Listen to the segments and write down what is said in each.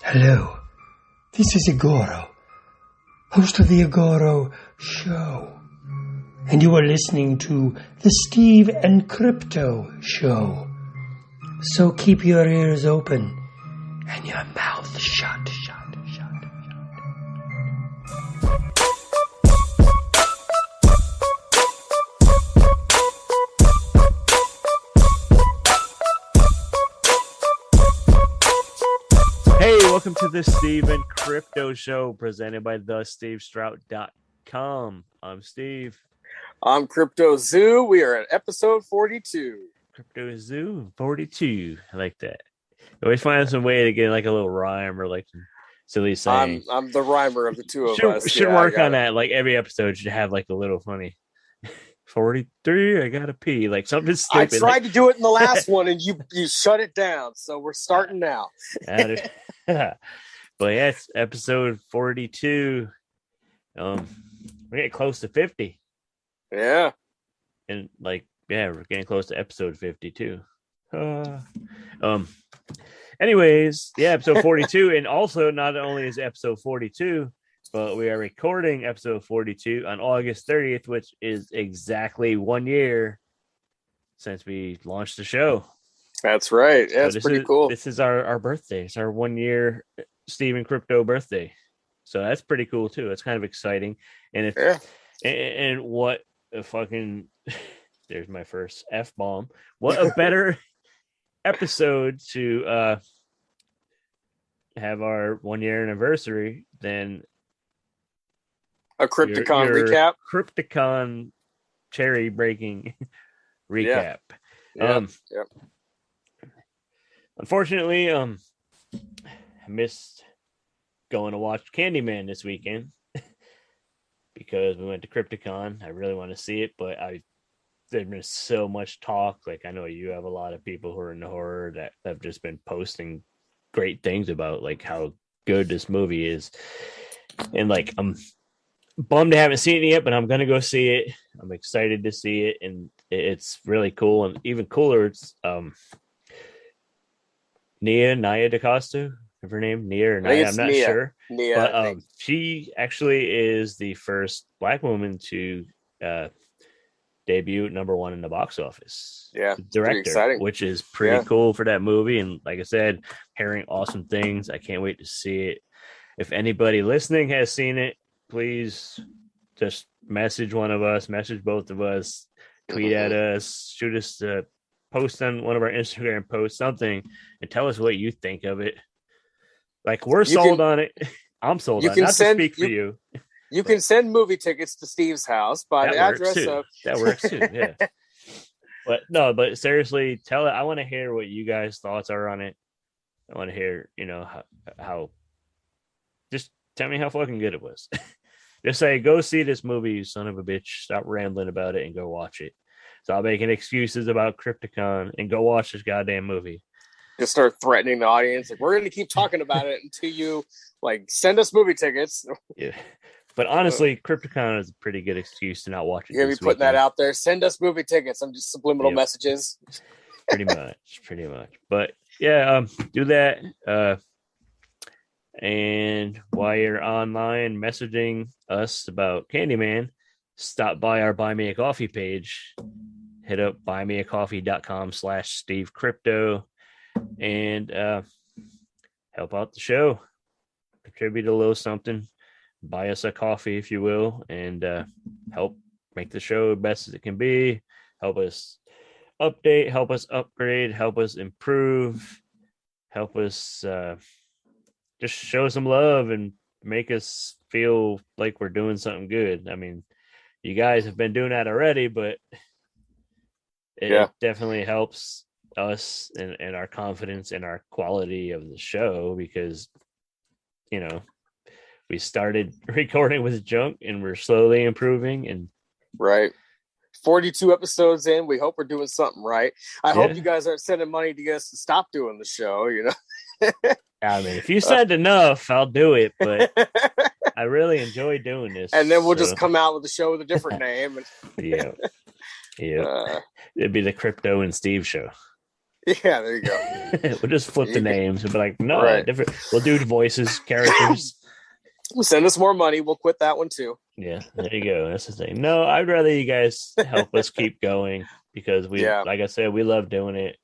Hello, this is Igoro, host of the Igoro Show, and you are listening to the Steve and Crypto Show. So keep your ears open and your mouth shut. Hey, welcome to the Steve and Crypto Show presented by thestevestrout.com. I'm Steve. I'm Crypto Zoo. We are at episode 42. Crypto Zoo 42. I like that. You always find some way to get like a little rhyme or like some silly saying. I'm the rhymer of the two of us. Should work on that. Like every episode should have like a little funny 43. I gotta pee. Like something stupid. I tried to do it in the last one and you shut it down. So we're starting now. But yeah, it's episode 42. We're getting close to 50. Yeah. And like, yeah, we're getting close to episode 52. Anyways, yeah, episode 42. And also, not only is episode 42, but we are recording episode 42 on August 30th, which is exactly 1 year since we launched the show. That's right. Yeah, it's pretty cool. This is our birthday. It's our 1 year Steven Crypto birthday. So that's pretty cool too. It's kind of exciting. And and what a fucking there's my first F-bomb. What a better episode to have our 1 year anniversary than a Crypticon recap. Crypticon cherry breaking recap. Yep. Unfortunately, I missed going to watch Candyman this weekend because we went to Crypticon. I really want to see it, but there's been so much talk. Like, I know you have a lot of people who are into horror that have just been posting great things about like how good this movie is. And like, I'm bummed I haven't seen it yet, but I'm going to go see it. I'm excited to see it. And it's really cool. And even cooler, it's, Nia DaCosta, of her name, Nia or Nia, I'm not sure. Nia, but she actually is the first Black woman to debut #1 in the box office. Yeah, director, which is pretty cool for that movie. And like I said, hearing awesome things. I can't wait to see it. If anybody listening has seen it, please just message one of us, message both of us, tweet at us, shoot us a post on one of our Instagram posts, something, and tell us what you think of it. Like, we're sold on it. I'm sold on it. Not to speak for you. You can send movie tickets to Steve's house by the address of... That works too, yeah. But seriously, tell it. I want to hear what you guys' thoughts are on it. I want to hear, how just tell me how fucking good it was. Just say, go see this movie, you son of a bitch. Stop rambling about it and go watch it. Stop making excuses about Crypticon and go watch this goddamn movie. Just start threatening the audience. Like, we're going to keep talking about it until you send us movie tickets. Yeah. But honestly, Crypticon is a pretty good excuse to not watch it. You're going to be putting that out there. Send us movie tickets. I'm just subliminal messages. Pretty much. But yeah, do that. And while you're online messaging us about Candyman, stop by our Buy Me a Coffee page. Hit up buymeacoffee.com/Steve Crypto and help out the show. Contribute a little something. Buy us a coffee, if you will, and help make the show the best as it can be. Help us update, help us upgrade, help us improve, help us just show some love and make us feel like we're doing something good. I mean, you guys have been doing that already, but it definitely helps us and our confidence and our quality of the show because, we started recording with junk and we're slowly improving. And right. 42 episodes in, we hope we're doing something right. I hope you guys aren't sending money to get us to stop doing the show, I mean, if you send enough, I'll do it, but I really enjoy doing this. And then we'll just come out with a show with a different name. Yeah. It'd be the Crypto and Steve show. Yeah, there you go. We'll just flip the names. We'll be like, no, Right. different. We'll do voices, characters. Send us more money. We'll quit that one too. Yeah, there you go. That's the thing. No, I'd rather you guys help us keep going because like I said, we love doing it.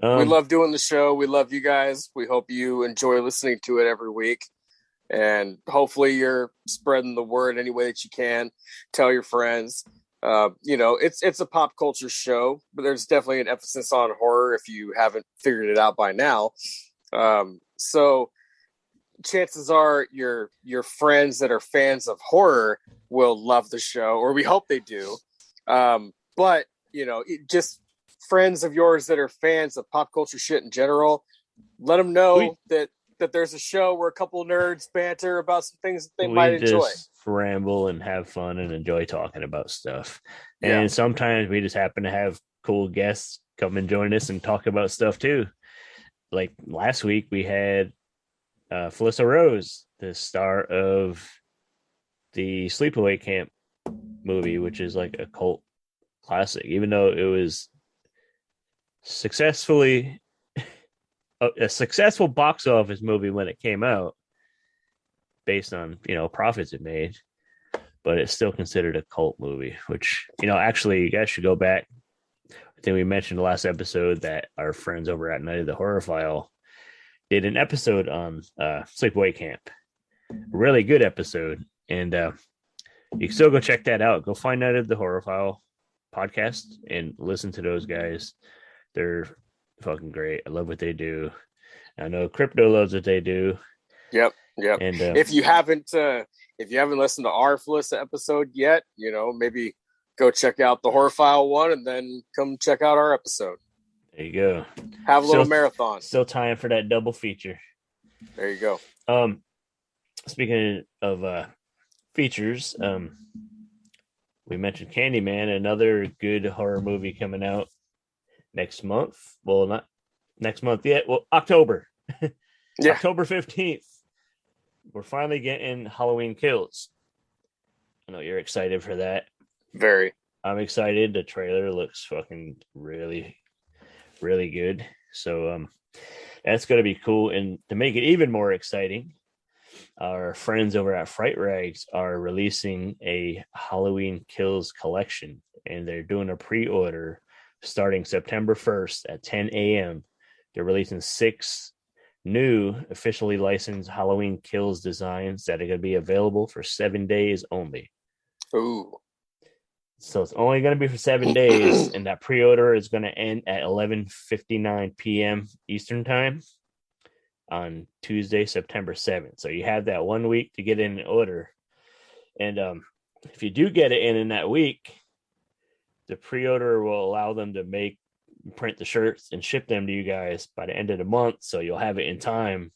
We love doing the show. We love you guys. We hope you enjoy listening to it every week. And hopefully you're spreading the word any way that you can. Tell your friends. It's a pop culture show, but there's definitely an emphasis on horror if you haven't figured it out by now. So chances are your friends that are fans of horror will love the show, or we hope they do. But just friends of yours that are fans of pop culture shit in general, let them know that there's a show where a couple of nerds banter about some things that they might enjoy. Ramble and have fun and enjoy talking about stuff. And sometimes we just happen to have cool guests come and join us and talk about stuff too. Like last week we had Felissa Rose, the star of the Sleepaway Camp movie, which is like a cult classic, even though it was successfully a successful box office movie when it came out based on profits it made, but it's still considered a cult movie, which actually you guys should go back. I think we mentioned the last episode that our friends over at Night of the Horror File did an episode on Sleepaway Camp, a really good episode, and you can still go check that out. Go find Night of the Horror File podcast and listen to those guys. They're fucking great. I love what they do. I know Crypto loves what they do. Yep. And if you haven't listened to our Felissa episode yet, maybe go check out the Horror File one and then come check out our episode. There you go. Have a little marathon. Still time for that double feature. There you go. Speaking of features, we mentioned Candyman, another good horror movie coming out next month. Well, not next month yet. Well, October. October 15th. We're finally getting Halloween Kills. I know you're excited for that. Very. I'm excited. The trailer looks fucking really, really good. So that's going to be cool. And to make it even more exciting, our friends over at Fright Rags are releasing a Halloween Kills collection, and they're doing a pre-order starting September 1st at 10 a.m. They're releasing 6 new officially licensed Halloween Kills designs that are going to be available for 7 days only. Ooh. So it's only going to be for 7 days, and that pre-order is going to end at 11:59 p.m. Eastern Time on Tuesday, September 7th. So you have that 1 week to get in an order. And if you do get it in that week, the pre-order will allow them to print the shirts and ship them to you guys by the end of the month. So you'll have it in time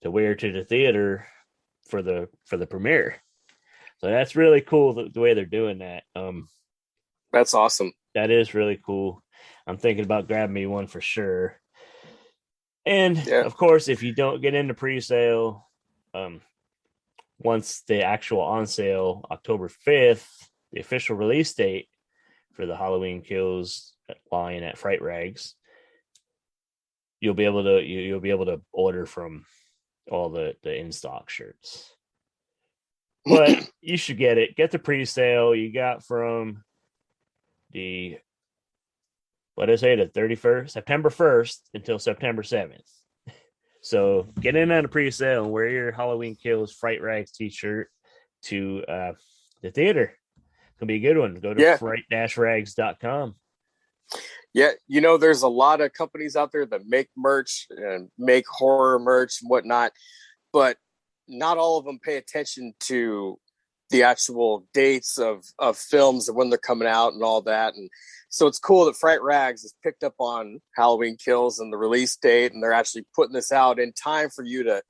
to wear to the theater for the premiere. So that's really cool the way they're doing that. That's awesome. That is really cool. I'm thinking about grabbing me one for sure. And of course, if you don't get into pre-sale, once the actual on sale, October 5th, the official release date for the Halloween Kills line at Fright Rags, you'll be able to order from all the in-stock shirts. But you should get it. Get the pre-sale. You got from the 31st, September 1st until September 7th. So get in on a pre-sale and wear your Halloween Kills Fright Rags t-shirt to the theater. It's gonna be a good one. Go to fright-rags.com. Yeah, there's a lot of companies out there that make merch and make horror merch and whatnot, but not all of them pay attention to the actual dates of films and when they're coming out and all that. And so it's cool that Fright Rags has picked up on Halloween Kills and the release date, and they're actually putting this out in time for you to,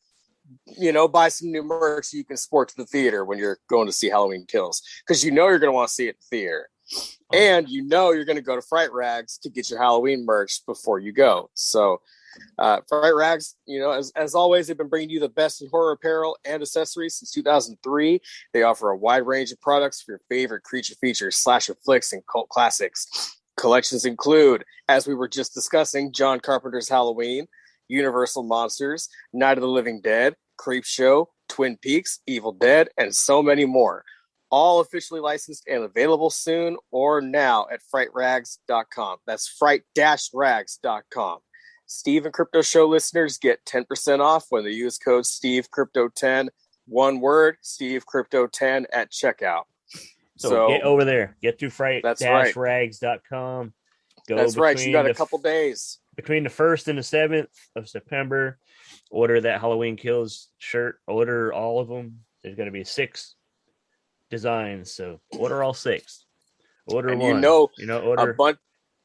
buy some new merch so you can sport to the theater when you're going to see Halloween Kills, because you're going to want to see it in the theater. And you're going to go to Fright Rags to get your Halloween merch before you go. So Fright Rags, as always, they've been bringing you the best in horror apparel and accessories since 2003. They offer a wide range of products for your favorite creature features, slasher flicks, and cult classics. Collections include, as we were just discussing, John Carpenter's Halloween, Universal Monsters, Night of the Living Dead, Creepshow, Twin Peaks, Evil Dead, and so many more. All officially licensed and available soon or now at frightrags.com. That's fright-rags.com. Steve and Crypto Show listeners get 10% off when they use code SteveCrypto10. One word, SteveCrypto10 at checkout. So get over there. Get to fright-rags.com. That's right. You got a couple days. Between the 1st and the 7th of September, order that Halloween Kills shirt. Order all of them. There's going to be 6 designs, so order all 6. Order and one. Order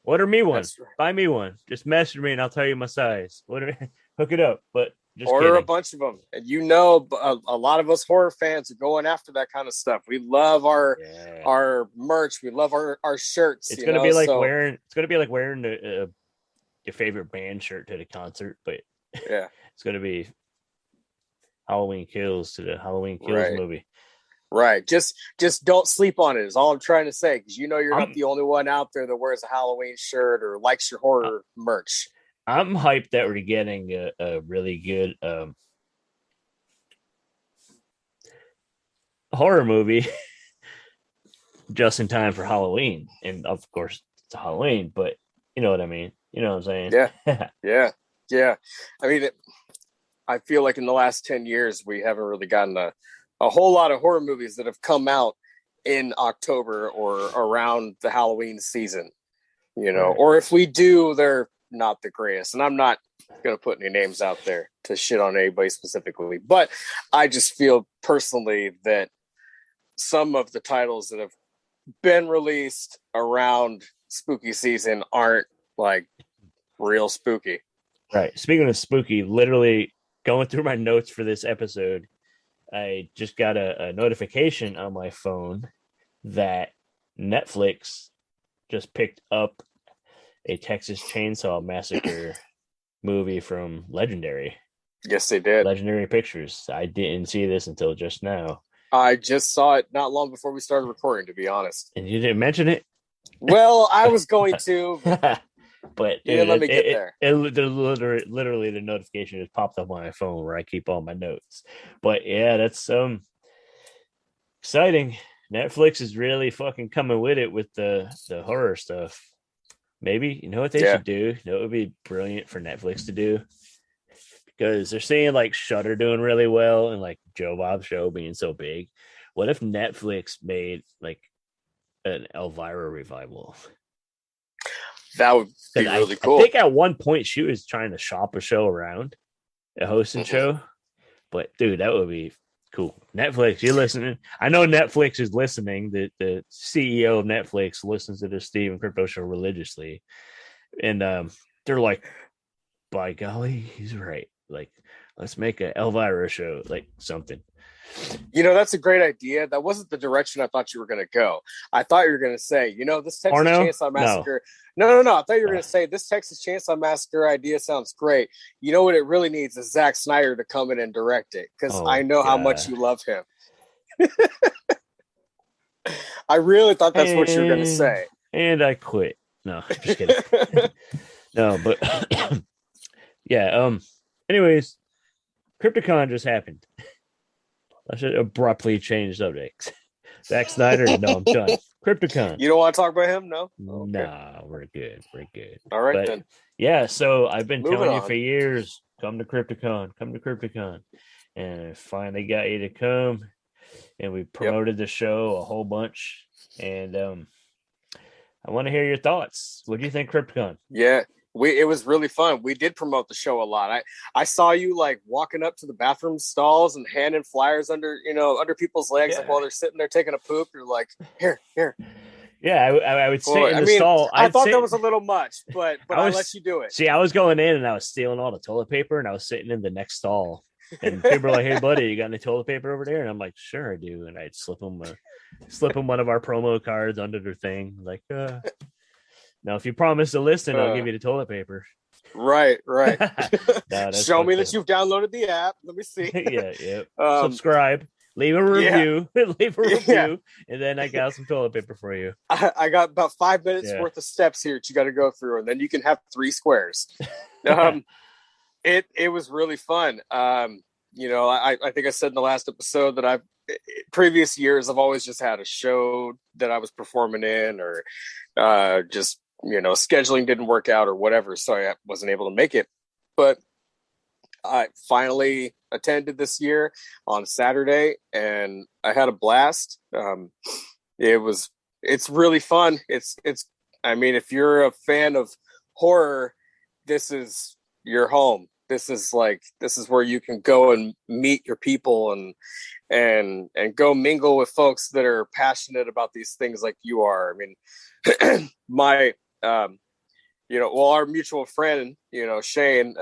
Order me one. Right. Buy me one. Just message me and I'll tell you my size. Hook it up. But just order kidding. A bunch of them. And a lot of us horror fans are going after that kind of stuff. We love our merch. We love our shirts. It's gonna be like wearing. It's gonna be like wearing your favorite band shirt to the concert, but yeah, it's gonna be Halloween Kills to the Halloween Kills movie. Right. Just don't sleep on it is all I'm trying to say, because you're not the only one out there that wears a Halloween shirt or likes your horror merch. I'm hyped that we're getting a really good horror movie just in time for Halloween. And of course it's Halloween, but you know what I mean? You know what I'm saying? Yeah. I mean, I feel like in the last 10 years, we haven't really gotten a whole lot of horror movies that have come out in October or around the Halloween season, or if we do, they're not the greatest. And I'm not going to put any names out there to shit on anybody specifically, but I just feel personally that some of the titles that have been released around spooky season aren't like real spooky. Right. Speaking of spooky, literally going through my notes for this episode, I just got a notification on my phone that Netflix just picked up a Texas Chainsaw Massacre movie from Legendary. Yes, they did. Legendary Pictures. I didn't see this until just now. I just saw it not long before we started recording, to be honest. And you didn't mention it? Well, I was going to. But let me get there. Literally, the notification just popped up on my phone where I keep all my notes. But yeah, that's exciting. Netflix is really fucking coming with it with the horror stuff. Maybe you know what they should do? It would be brilliant for Netflix to do, because they're seeing like Shudder doing really well and like Joe Bob Show being so big. What if Netflix made like an Elvira revival? That would be really cool. I think at one point she was trying to shop a show around, a hosting show. But dude, that would be cool. Netflix, you listening? I know Netflix is listening. The CEO of Netflix listens to the Steve and Crypto Show religiously. And they're like, by golly, he's right. Like, let's make a Elvira show, like something. That's a great idea. That wasn't the direction I thought you were going to go. I thought you were going to say, this Texas Chainsaw Massacre. No. I thought you were going to say this Texas Chainsaw Massacre idea sounds great. You know what it really needs is Zack Snyder to come in and direct it, because I know how much you love him. I really thought that's what you were going to say. And I quit. No, just kidding. No, but yeah. Anyways, Crypticon just happened. I should abruptly change subjects. Zack Snyder, no, I'm done. Crypticon. You don't want to talk about him? No? Okay. Nah, we're good. All right, then. Yeah, so I've been telling you for years, come to Crypticon. And I finally got you to come. And we promoted the show a whole bunch. And I want to hear your thoughts. What do you think, Crypticon? Yeah. It was really fun. We did promote the show a lot. I saw you like walking up to the bathroom stalls and handing flyers under people's legs, like while they're sitting there taking a poop. You're like, here. Yeah, I would sit in the stall. I thought that was a little much, but I let you do it. See, I was going in and I was stealing all the toilet paper, and I was sitting in the next stall. And people were like, "Hey, buddy, you got any toilet paper over there?" And I'm like, "Sure, I do." And I'd slip them one of our promo cards under their thing, like. Now, if you promise to listen, I'll give you the toilet paper. Right. No, Show me that you've downloaded the app. Let me see. Yeah. Subscribe. leave a review, leave a review, Yeah. and then I got some toilet paper for you. I got about 5 minutes Yeah. worth of steps here that you got to go through, and then you can have 3 squares. It was really fun. You know, I think I said in the last episode that previous years I've always just had a show that I was performing in, or just, you know, scheduling didn't work out or whatever, so I wasn't able to make it. But I finally attended this year on Saturday, and I had a blast. It's really fun. I mean, if you're a fan of horror, this is your home. This is where you can go and meet your people and go mingle with folks that are passionate about these things like you are. I mean, you know, well, our mutual friend, you know, Shane,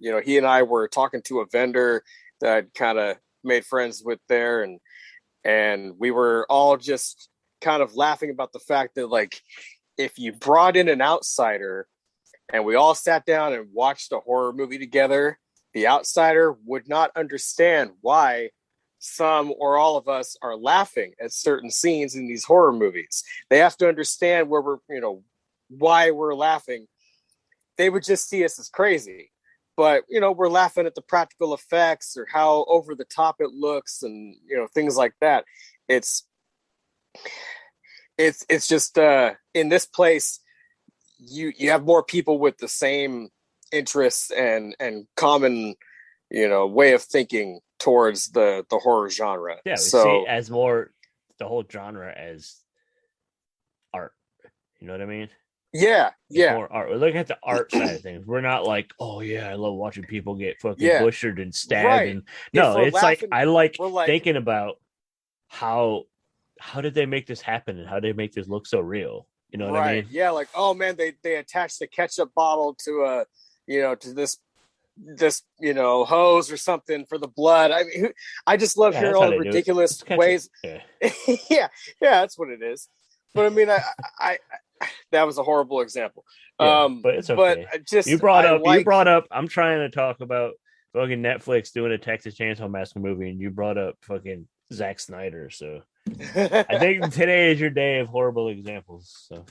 you know, he and I were talking to a vendor that I'd kind of made friends with there, and we were all just kind of laughing about the fact that, like, if you brought in an outsider and we all sat down and watched a horror movie together, the outsider would not understand why some or all of us are laughing at certain scenes in these horror movies. They have to understand why we're laughing. They would just see us as crazy. But, you know, we're laughing at the practical effects or how over the top it looks and, you know, things like that. It's just in this place, you have more people with the same interests and common, you know, way of thinking towards the horror genre. Yeah, we so see it as more the whole genre as art. You know what I mean? Yeah. More art. We're looking at the art side of things. We're not like, oh yeah, I love watching people get fucking butchered and stabbed. Right. And no, it's laughing, like I like thinking about how did they make this happen and how did they make this look so real? You know what I mean? Yeah, like, oh man, they attached the ketchup bottle to this you know, hose or something for the blood. I mean, I just love hearing all the ridiculous ways. Yeah, that's what it is. But I mean, I that was a horrible example. But it's okay. But you brought up. I'm trying to talk about fucking Netflix doing a Texas Chainsaw Massacre movie, and you brought up fucking Zack Snyder. So I think today is your day of horrible examples. So.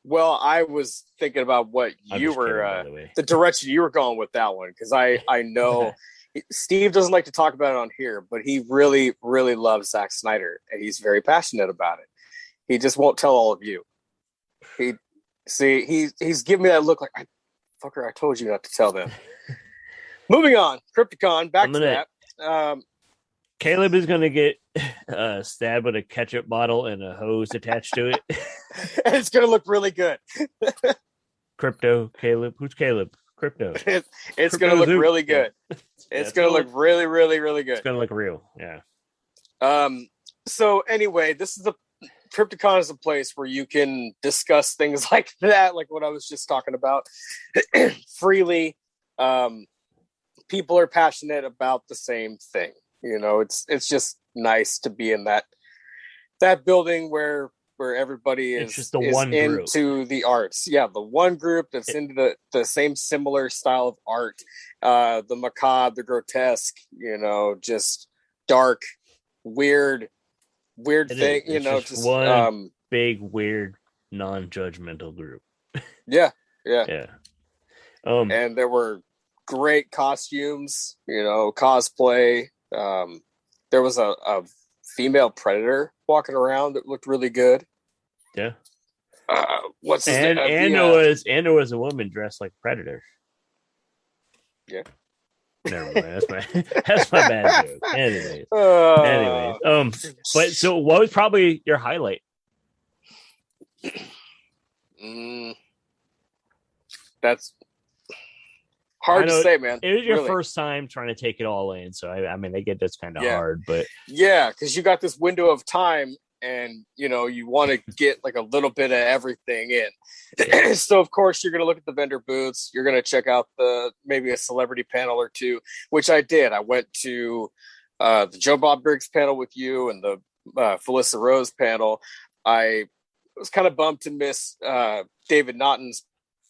Well, I was thinking about what you were, the direction you were going with that one, because I know Steve doesn't like to talk about it on here, but he really, really loves Zack Snyder, and he's very passionate about it. He just won't tell all of you. He's giving me that look like, I told you not to tell them. Moving on, Crypticon, back to that. Caleb is going to get stabbed with a ketchup bottle and a hose attached to it. And it's going to look really good. Crypto, Caleb. Who's Caleb? Crypto. It's going to look really good. It's going to look really, really, really good. It's going to look real. Yeah. So anyway, Crypticon is a place where you can discuss things like that, like what I was just talking about, freely. People are passionate about the same thing. You know, it's just nice to be in that building where everybody is just the one group into the arts. Yeah, the one group that's into the same similar style of art, the macabre, the grotesque, you know, just dark, weird thing. You know, just one big, weird, non-judgmental group. Yeah. And there were great costumes, you know, cosplay. There was a female predator walking around that looked really good. Yeah. What's his name? And there was a woman dressed like Predator. Yeah. Never mind. That's my bad joke. Anyways. But so what was probably your highlight? That's hard to say, man. It was your first time trying to take it all in, so I mean, I get that's kind of hard, but yeah, because you got this window of time, and you know you want to get like a little bit of everything in. Yeah. So of course you're gonna look at the vendor booths. You're gonna check out maybe a celebrity panel or two, which I did. I went to the Joe Bob Briggs panel with you and the Felissa Rose panel. I was kind of bummed to miss David Naughton's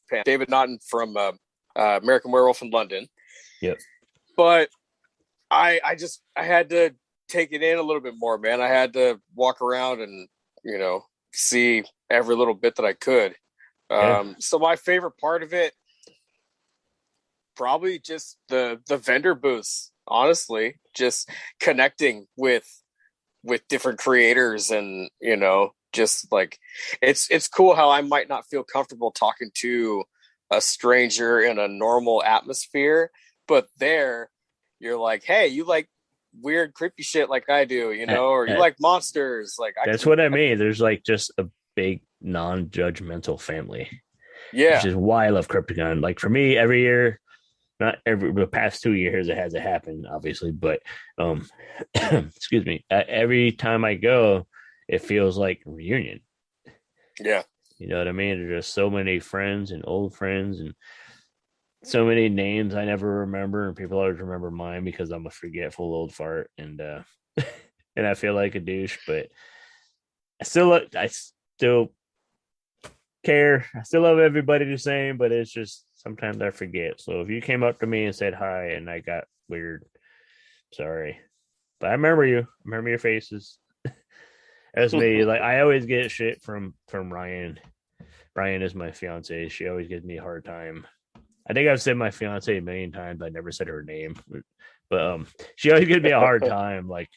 panel. David Naughton from American Werewolf in London. Yep. But I had to take it in a little bit more, man. I had to walk around and, see every little bit that I could. So my favorite part of it, probably just the vendor booths, honestly, just connecting with different creators and, just like, it's cool how I might not feel comfortable talking to a stranger in a normal atmosphere, but there you're like, hey, you like weird creepy shit like I do, or you like monsters, like that's what I mean. There's like just a big non-judgmental family. Yeah, which is why I love Crypticon. Like for me, every year, not every the past 2 years, it hasn't happened, obviously, but excuse me, every time I go, it feels like a reunion. Yeah, you know what I mean. There's just so many friends and old friends and so many names I never remember, and people always remember mine because I'm a forgetful old fart, and and I feel like a douche, but I still care. I still love everybody the same, but it's just sometimes I forget. So if you came up to me and said hi and I got weird, sorry, but I remember you. I remember your faces. That's me. Like I always get shit from Ryan. Ryan is my fiance. She always gives me a hard time. I think I've said my fiance a million times, but I never said her name. But she always gives me a hard time, like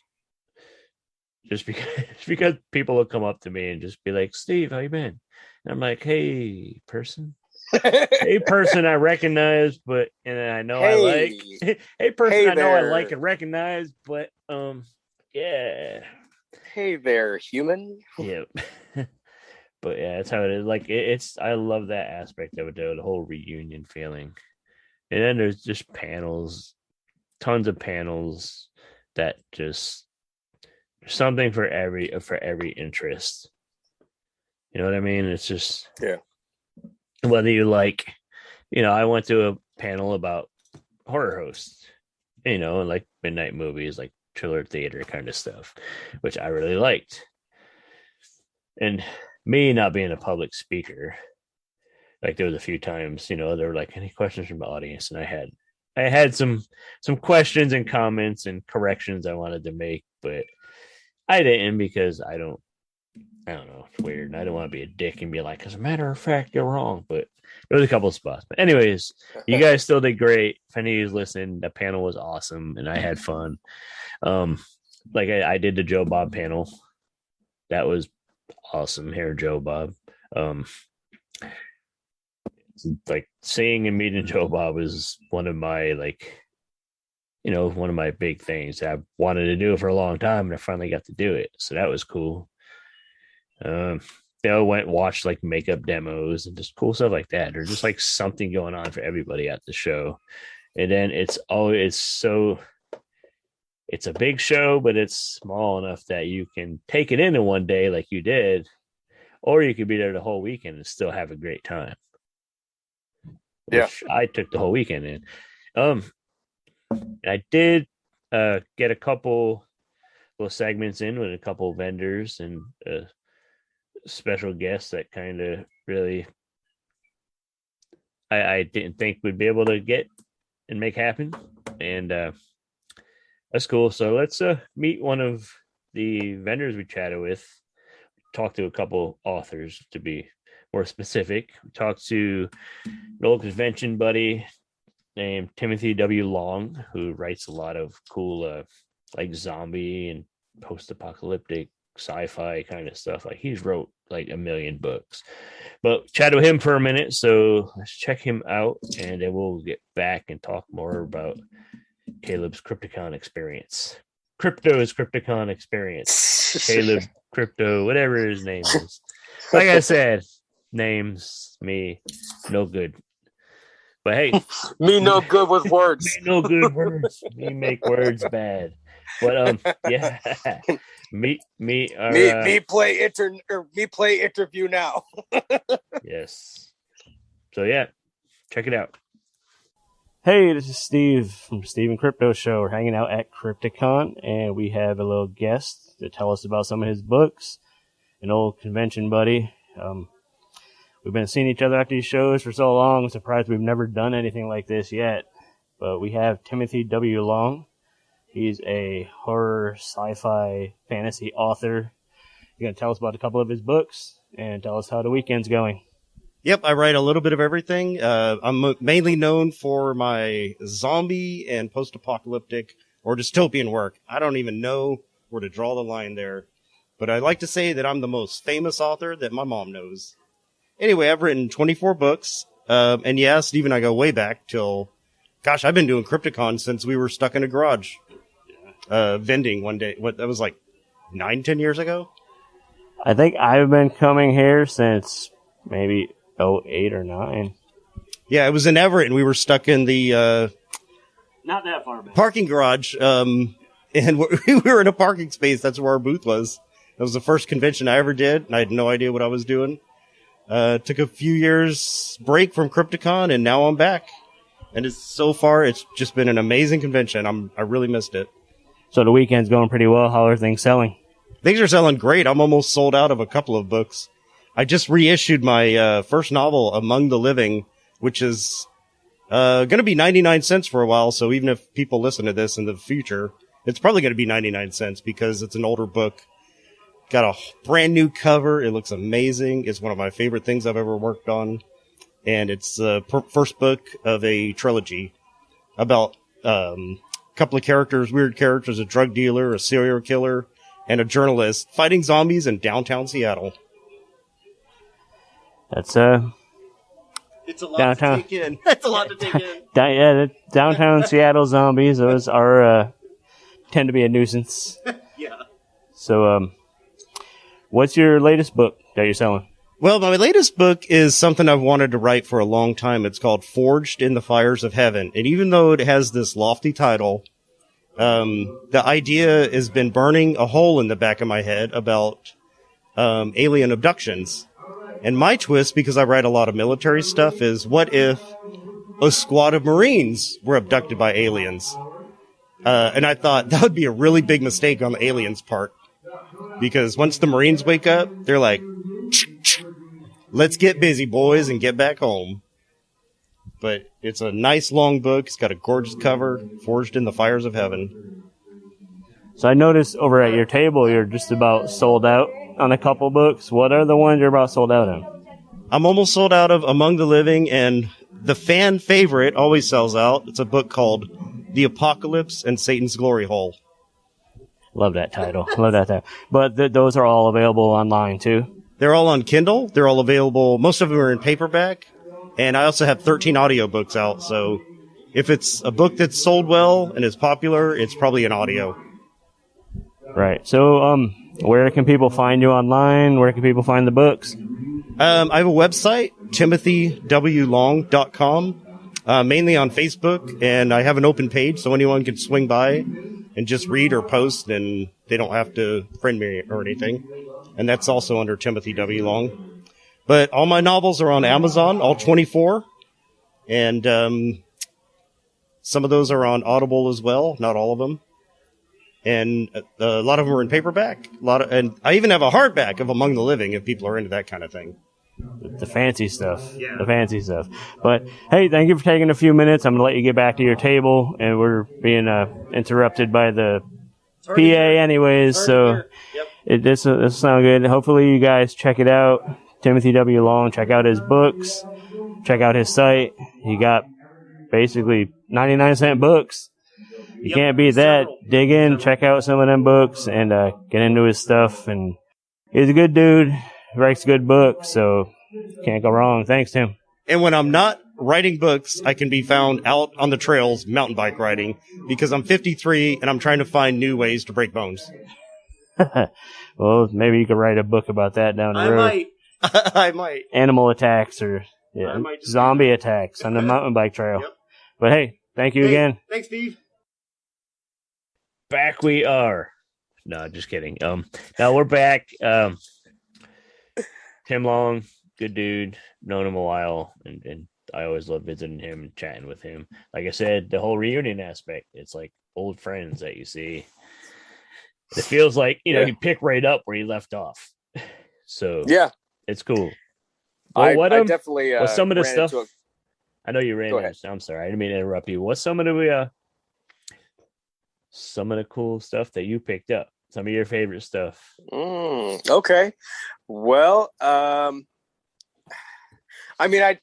just because people will come up to me and just be like, "Steve, how you been?" And I'm like, "Hey, person." Hey, person I recognize, but and I know I like. Hey, person I know I like and recognize, but yeah. Hey there, human. Yeah. But yeah, that's how it is. Like it's I love that aspect of it though, the whole reunion feeling. And then there's just panels, tons of panels that just something for every interest. You know what I mean? It's just whether you like, I went to a panel about horror hosts, and like midnight movies, like thriller theater kind of stuff, which I really liked. And me not being a public speaker, like there was a few times, there were like any questions from the audience, and I had some questions and comments and corrections I wanted to make, but I didn't because I don't know. It's weird. I don't want to be a dick and be like, as a matter of fact, you're wrong. But there was a couple of spots. But anyways, you guys still did great. If any of you listened, the panel was awesome and I had fun. Like I did the Joe Bob panel. That was awesome. Here, Joe Bob. Like seeing and meeting Joe Bob was one of my one of my big things I wanted to do for a long time, and I finally got to do it. So that was cool. They all went and watched like makeup demos and just cool stuff like that. There's just like something going on for everybody at the show. And then it's a big show, but it's small enough that you can take it in one day like you did, or you could be there the whole weekend and still have a great time. Which I took the whole weekend in. I did get a couple little segments in with a couple vendors and special guests that kind of really I didn't think we'd be able to get and make happen, and that's cool. So let's meet one of the vendors we chatted with. Talked to a couple authors to be more specific. We talked to an old convention buddy named Timothy W. Long, who writes a lot of cool like zombie and post-apocalyptic sci-fi kind of stuff. Like he's wrote like 1 million books. But chat with him for a minute, so let's check him out and then we'll get back and talk more about Caleb's Crypticon experience. Crypto's Crypticon experience. Caleb Crypto, whatever his name is. Like I said, names me no good. But hey, me no good with words. Me no good words. Me make words bad. But yeah. Me play interview now. Yes. So yeah, check it out. Hey, this is Steve from Steve and Crypto Show. We're hanging out at Crypticon, and we have a little guest to tell us about some of his books. An old convention buddy. We've been seeing each other at these shows for so long. I'm surprised we've never done anything like this yet. But we have Timothy W. Long. He's a horror, sci-fi, fantasy author. He's going to tell us about a couple of his books and tell us how the weekend's going. Yep, I write a little bit of everything. I'm mainly known for my zombie and post-apocalyptic or dystopian work. I don't even know where to draw the line there. But I like to say that I'm the most famous author that my mom knows. Anyway, I've written 24 books. And yeah, Steve and I go way back till, gosh, I've been doing Crypticon since we were stuck in a garage. Vending one day. That was like 9-10 years ago? I think I've been coming here since maybe 08 or 9. Yeah, it was in Everett, and we were stuck in the Not that far back. Parking garage. And we were in a parking space. That's where our booth was. That was the first convention I ever did, and I had no idea what I was doing. Took a few years break from Crypticon, and now I'm back. And so far, it's just been an amazing convention. I really missed it. So the weekend's going pretty well. How are things selling? Things are selling great. I'm almost sold out of a couple of books. I just reissued my first novel, Among the Living, which is going to be 99 cents for a while. So even if people listen to this in the future, it's probably going to be 99 cents because it's an older book. Got a brand new cover. It looks amazing. It's one of my favorite things I've ever worked on. And it's the first book of a trilogy about a couple of characters, weird characters, a drug dealer, a serial killer, and a journalist fighting zombies in downtown Seattle. That's It's a lot downtown. to take in. That's a lot to take in. The downtown Seattle zombies. Those are tend to be a nuisance. Yeah. So, what's your latest book that you're selling? Well, my latest book is something I've wanted to write for a long time. It's called Forged in the Fires of Heaven. And even though it has this lofty title, the idea has been burning a hole in the back of my head about alien abductions. And my twist, because I write a lot of military stuff, is what if a squad of Marines were abducted by aliens? And I thought that would be a really big mistake on the aliens' part. Because once the Marines wake up, they're like, let's get busy, boys, and get back home. But it's a nice long book. It's got a gorgeous cover, Forged in the Fires of Heaven. So I noticed over at your table, you're just about sold out on a couple books. What are the ones you're about sold out on? I'm almost sold out of Among the Living, and the fan favorite always sells out. It's a book called The Apocalypse and Satan's Glory Hole. Love that title. Love that title. But those are all available online, too? They're all on Kindle. They're all available. Most of them are in paperback. And I also have 13 audiobooks out. So if it's a book that's sold well and is popular, it's probably an audio. Right. So, where can people find you online? Where can people find the books? I have a website, timothywlong.com, mainly on Facebook. And I have an open page so anyone can swing by and just read or post, and they don't have to friend me or anything. And that's also under Timothy W. Long. But all my novels are on Amazon, all 24. And some of those are on Audible as well, not all of them. And a lot of them are in paperback. And I even have a hardback of Among the Living if people are into that kind of thing. The fancy stuff. Yeah. The fancy stuff. But, hey, thank you for taking a few minutes. I'm going to let you get back to your table, and we're being interrupted by the PA anyways, so this will sound good. Hopefully you guys check it out. Timothy W. Long, check out his books. Check out his site. He got basically 99-cent books. You can't beat that. Dig in, check out some of them books, and get into his stuff. And he's a good dude. Writes good books, so can't go wrong. Thanks, Tim. And when I'm not writing books, I can be found out on the trails mountain bike riding because I'm 53 and I'm trying to find new ways to break bones. Well, maybe you could write a book about that down the road. I might. Animal attacks or zombie attacks on the mountain bike trail. Yep. But hey, thank you again. Thanks, Steve. Back we are. No, just kidding. Now we're back. Tim Long, good dude. Known him a while, and I always love visiting him and chatting with him. Like I said, the whole reunion aspect, it's like old friends that you see. It feels like, you pick right up where you left off. So yeah, it's cool. Well, I definitely what's some of the stuff? I know you ran. I'm sorry, I didn't mean to interrupt you. What's some of the some of the cool stuff that you picked up. Some of your favorite stuff. Okay. Well, I mean, I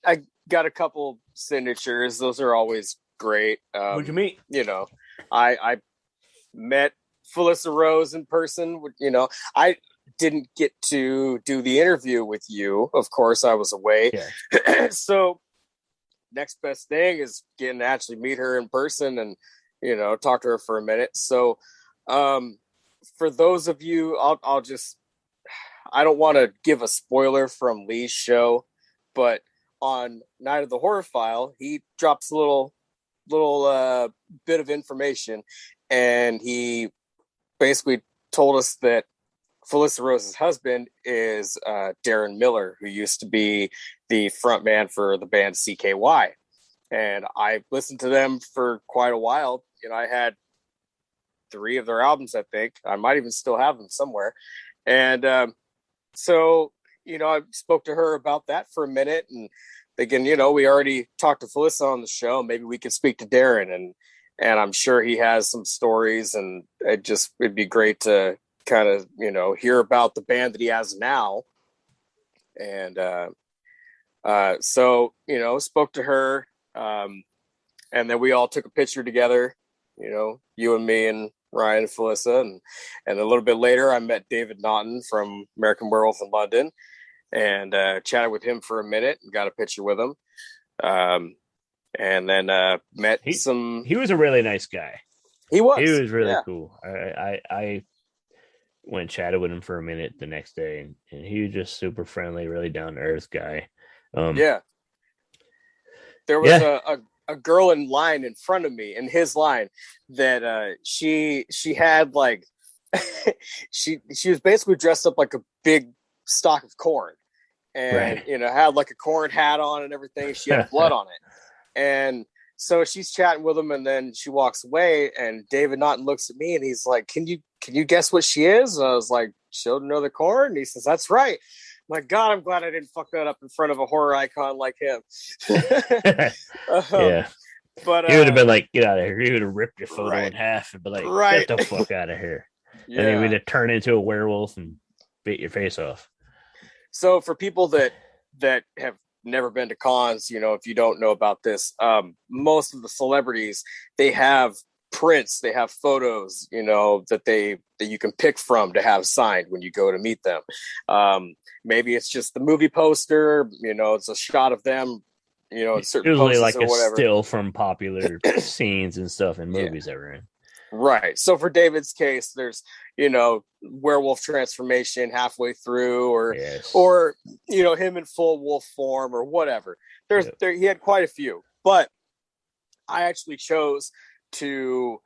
got a couple signatures. Those are always great. What'd you meet? I met Felissa Rose in person. I didn't get to do the interview with you. Of course, I was away. Yeah. So next best thing is getting to actually meet her in person and, talk to her for a minute. So, for those of you, I don't want to give a spoiler from Lee's show, but on Night of the Horror File, he drops a little bit of information, and he basically told us that Felissa Rose's husband is Darren Miller, who used to be the front man for the band CKY. And I listened to them for quite a while. I had 3 of their albums, I think. I might even still have them somewhere. And so, I spoke to her about that for a minute, and thinking, we already talked to Felissa on the show. Maybe we could speak to Darren, and I'm sure he has some stories, and it'd be great to kind of, hear about the band that he has now. And so, spoke to her, and then we all took a picture together, you and me and Ryan and Felissa, and a little bit later I met David Naughton from American Werewolf in London, and chatted with him for a minute and got a picture with him, and then met some. He was a really nice guy. He was really cool. I went and chatted with him for a minute the next day, and he was just super friendly, really down to earth guy. There was a girl in line in front of me, in his line, that she had like she was basically dressed up like a big stalk of corn, and right. Had like a corn hat on and everything. She had blood on it, and so she's chatting with him, and then she walks away, and David Naughton looks at me, and he's like, "Can you guess what she is?" And I was like, "Children of the Corn." And he says, "That's right." My God, I'm glad I didn't fuck that up in front of a horror icon like him. Yeah. But he would have been like, "Get out of here." He would have ripped your photo in half and be like, right. "Get the fuck out of here." Yeah. And he would have turned into a werewolf and bit your face off. So for people that have never been to cons, if you don't know about this, most of the celebrities, they have prints, they have photos, that you can pick from to have signed when you go to meet them. Maybe it's just the movie poster, it's a shot of them, in certain usually poses like or a whatever. still from popular scenes and stuff in movies that we're in. Right. So for David's case, there's, werewolf transformation halfway through, or him in full wolf form or whatever. He had quite a few, but I actually chose to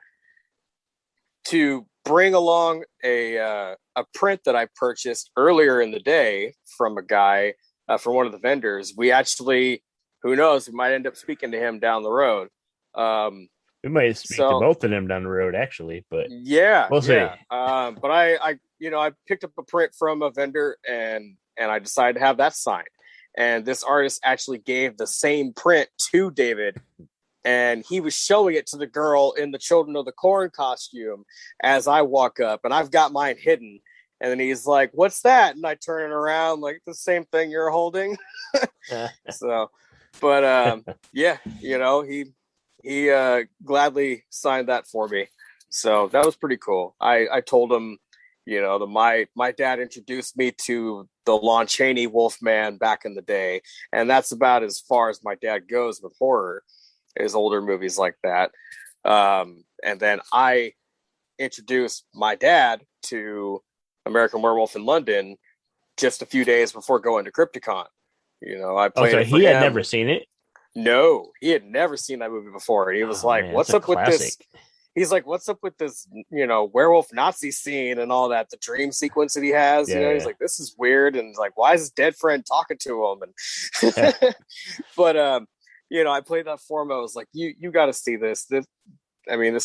bring along a print that I purchased earlier in the day from a guy, from one of the vendors. We actually, who knows, we might end up speaking to him down the road. We might speak to both of them down the road, actually, but we'll see. But I picked up a print from a vendor, and I decided to have that signed. And this artist actually gave the same print to David, and he was showing it to the girl in the Children of the Corn costume as I walk up, and I've got mine hidden. And then he's like, "What's that?" And I turn it around, like, the same thing you're holding. So, but he gladly signed that for me. So that was pretty cool. I told him, that my dad introduced me to the Lon Chaney Wolfman back in the day, and that's about as far as my dad goes with horror, is older movies like that. And then I introduced my dad to American Werewolf in London just a few days before going to Crypticon. I played it for he had him. never seen it? No, he had never seen that movie before. He was like, "What's up with this?" He's like, "What's up with this, werewolf Nazi scene and all that, the dream sequence that he has?" He's like, "This is weird." And like, "Why is his dead friend talking to him?" And but I played that for him. I was like, you got to see this. This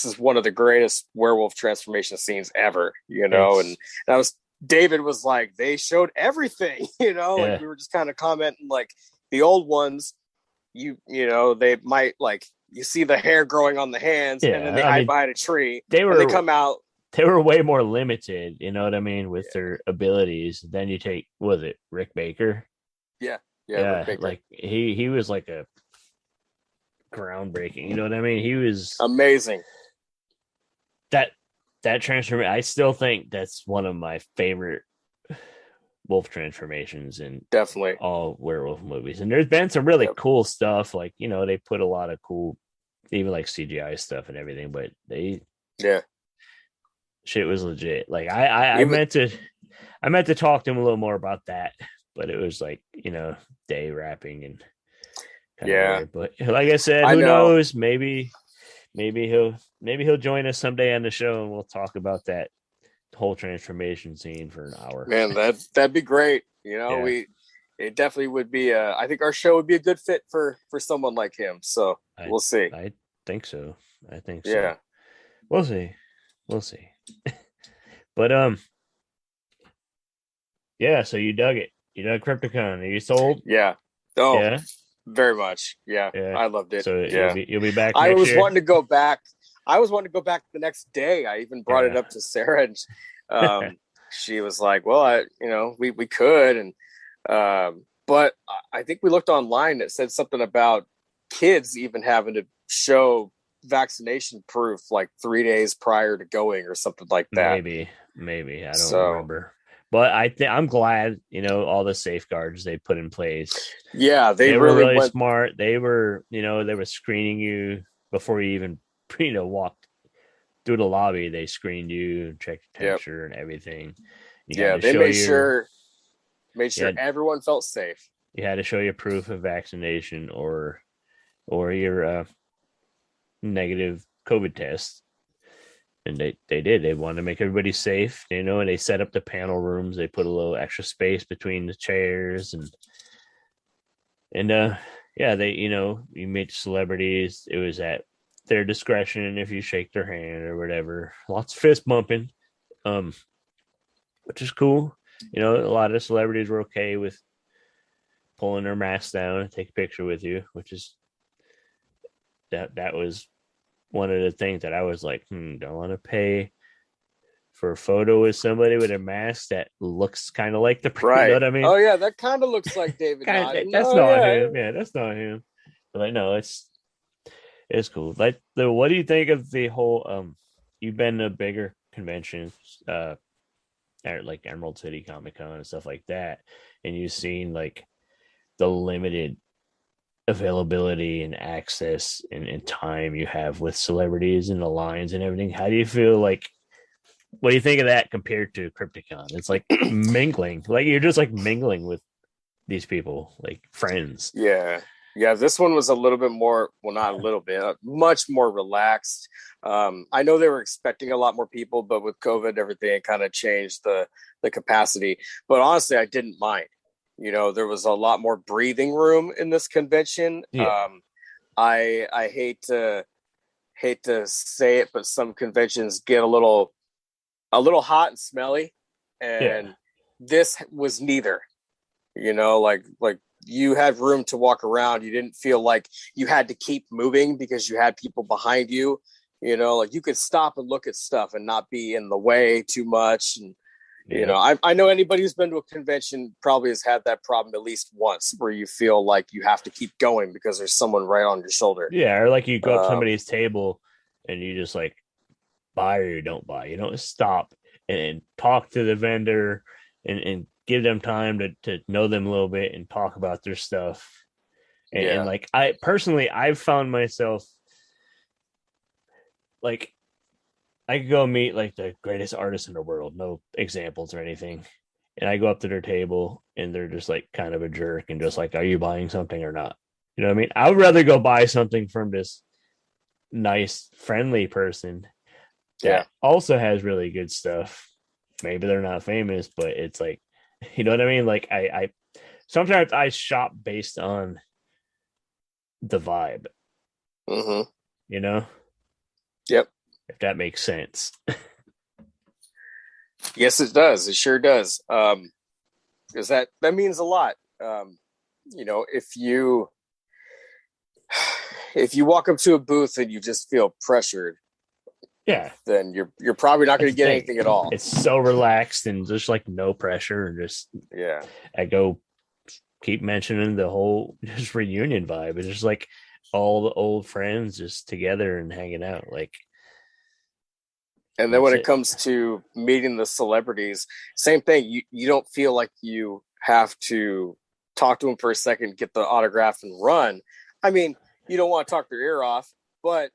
is one of the greatest werewolf transformation scenes ever, and David was like, "They showed everything," like we were just kind of commenting, like, the old ones, they might, like, you see the hair growing on the hands, and then they hide behind a tree. They come out. They were way more limited, you know what I mean, with their abilities. Then you take, was it Rick Baker? Yeah, Rick Baker. Like he was like a groundbreaking, you know what I mean? He was amazing. That transformation, I still think that's one of my favorite wolf transformations in definitely all werewolf movies. And there's been some really cool stuff, like, you know, they put a lot of cool, even like CGI stuff and everything, but shit was legit. Like I meant to talk to him a little more about that, but it was like, you know, day wrapping and weird. But like I said, who knows? Maybe he'll join us someday on the show and we'll talk about that whole transformation scene for an hour. Man, that'd be great. You know, it definitely would be. I think our show would be a good fit for someone like him. So we'll see. I think so. Yeah, we'll see. But so you dug it. You dug Crypticon. Are you sold? Yeah. Oh, yeah. Very much. Yeah. I loved it. So you'll be back. I was wanting to go back. The next day. I even brought it up to Sarah, and she was like, "Well, we could." And but I think we looked online. It said something about kids even having to show vaccination proof like 3 days prior to going or something like that. Maybe I don't remember. But I'm glad, you know, all the safeguards they put in place. Yeah, they were really smart. They were, you know, they were screening you before you even, you know, walked through the lobby. They screened you, checked your temperature and everything. They made sure everyone felt safe. You had to show your proof of vaccination or your negative COVID test. And they did. They wanted to make everybody safe, you know, and they set up the panel rooms. They put a little extra space between the chairs and they, you know, you meet celebrities. It was at their discretion if you shake their hand or whatever. Lots of fist bumping, which is cool. You know, a lot of celebrities were okay with pulling their masks down and take a picture with you, which is that was one of the things that I was like, don't want to pay for a photo with somebody with a mask that looks kind of like the right. You know what I mean? Oh yeah, that kind of looks like David. That's not him. Yeah, that's not him. But I know it's cool. Like, what do you think of the whole? You've been to bigger conventions, at like Emerald City Comic Con and stuff like that, and you've seen like the limited availability and access and time you have with celebrities and the lines and everything. How do you feel like, what do you think of that compared to Crypticon? It's like mingling, like you're just like mingling with these people, like friends. Yeah. This one was a little bit more, well, not a little bit, much more relaxed. I know they were expecting a lot more people, but with COVID, everything kind of changed the capacity. But honestly, I didn't mind. You know, there was a lot more breathing room in this convention. Yeah. I hate to say it, but some conventions get a little hot and smelly, and this was neither. You know, like you had room to walk around. You didn't feel like you had to keep moving because you had people behind you. You know, like you could stop and look at stuff and not be in the way too much. And you know, I know anybody who's been to a convention probably has had that problem at least once, where you feel like you have to keep going because there's someone right on your shoulder. Yeah, or like you go up to somebody's table and you just like buy or you don't buy. You don't stop and talk to the vendor and give them time to know them a little bit and talk about their stuff. And like I've found myself like, I could go meet like the greatest artists in the world, no examples or anything. And I go up to their table and they're just like kind of a jerk and just like, are you buying something or not? You know what I mean? I would rather go buy something from this nice, friendly person that also has really good stuff. Maybe they're not famous, but it's like, you know what I mean? Like I sometimes I shop based on the vibe, you know? Yep. If that makes sense. Yes, it does. It sure does. Because that means a lot. You know, if you if you walk up to a booth and you just feel pressured, then you're probably not going to get anything at all. It's so relaxed and just like no pressure, and just I go keep mentioning the whole just reunion vibe. It's just like all the old friends just together and hanging out. Like, and then when it comes to meeting the celebrities, same thing. You don't feel like you have to talk to them for a second, get the autograph, and run. I mean, you don't want to talk their ear off, but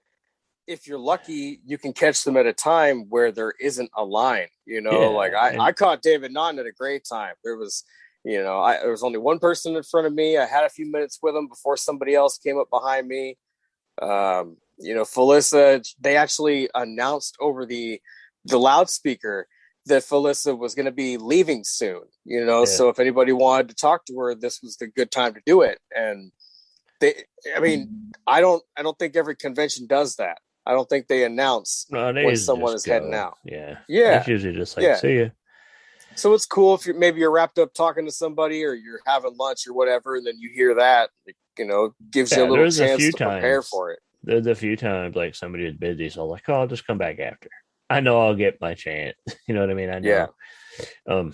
if you're lucky, you can catch them at a time where there isn't a line. Like I caught David Naughton at a great time. There was, there was only one person in front of me. I had a few minutes with him before somebody else came up behind me. Felissa, they actually announced over the loudspeaker that Felissa was going to be leaving soon, so if anybody wanted to talk to her, this was the good time to do it. And I don't think every convention does that. I don't think they announce when someone is heading out. Yeah. It's usually just like, see ya. So it's cool if you're wrapped up talking to somebody, or you're having lunch or whatever, and then you hear that, gives you a little chance to prepare for it. There's a few times like somebody is busy, so like, I'll just come back after. I know I'll get my chance. You know what I mean? I know. Yeah.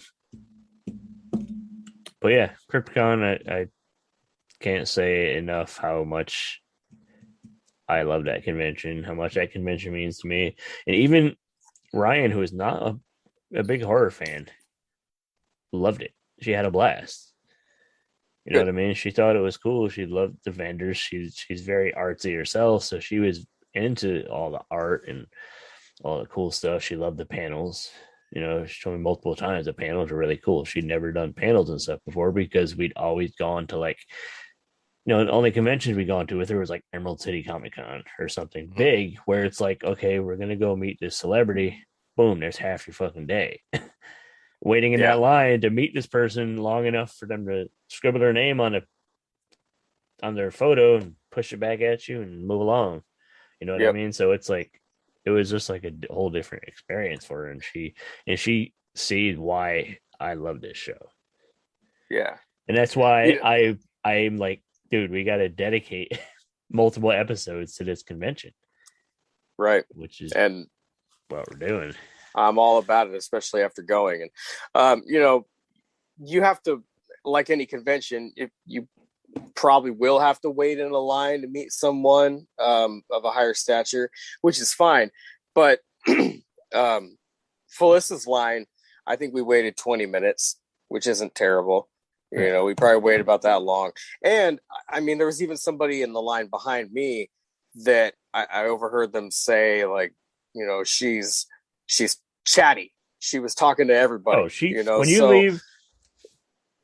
But yeah, Crypticon, I can't say enough how much I love that convention, how much that convention means to me. And even Ryan, who is not a big horror fan, loved it. She had a blast. You know what I mean? She thought it was cool. She loved the vendors. She's very artsy herself, so she was into all the art and all the cool stuff. She loved the panels. She told me multiple times the panels were really cool. She'd never done panels and stuff before because we'd always gone to like, the only conventions we'd gone to with her was like Emerald City Comic Con or something big, where it's like, okay, we're going to go meet this celebrity. Boom, there's half your fucking day. Waiting in that line to meet this person long enough for them to scribble their name on their photo and push it back at you and move along. You know what I mean? So it's like, it was just like a whole different experience for her. And she sees why I love this show. Yeah. And that's why I'm like, dude, we got to dedicate multiple episodes to this convention. Right. Which is and what we're doing. I'm all about it, especially after going. And, you have to, like any convention, if you probably will have to wait in a line to meet someone of a higher stature, which is fine. But Felissa's line, I think we waited 20 minutes, which isn't terrible. We probably waited about that long. And I mean, there was even somebody in the line behind me that I overheard them say, like, she's chatty. She was talking to everybody. Oh,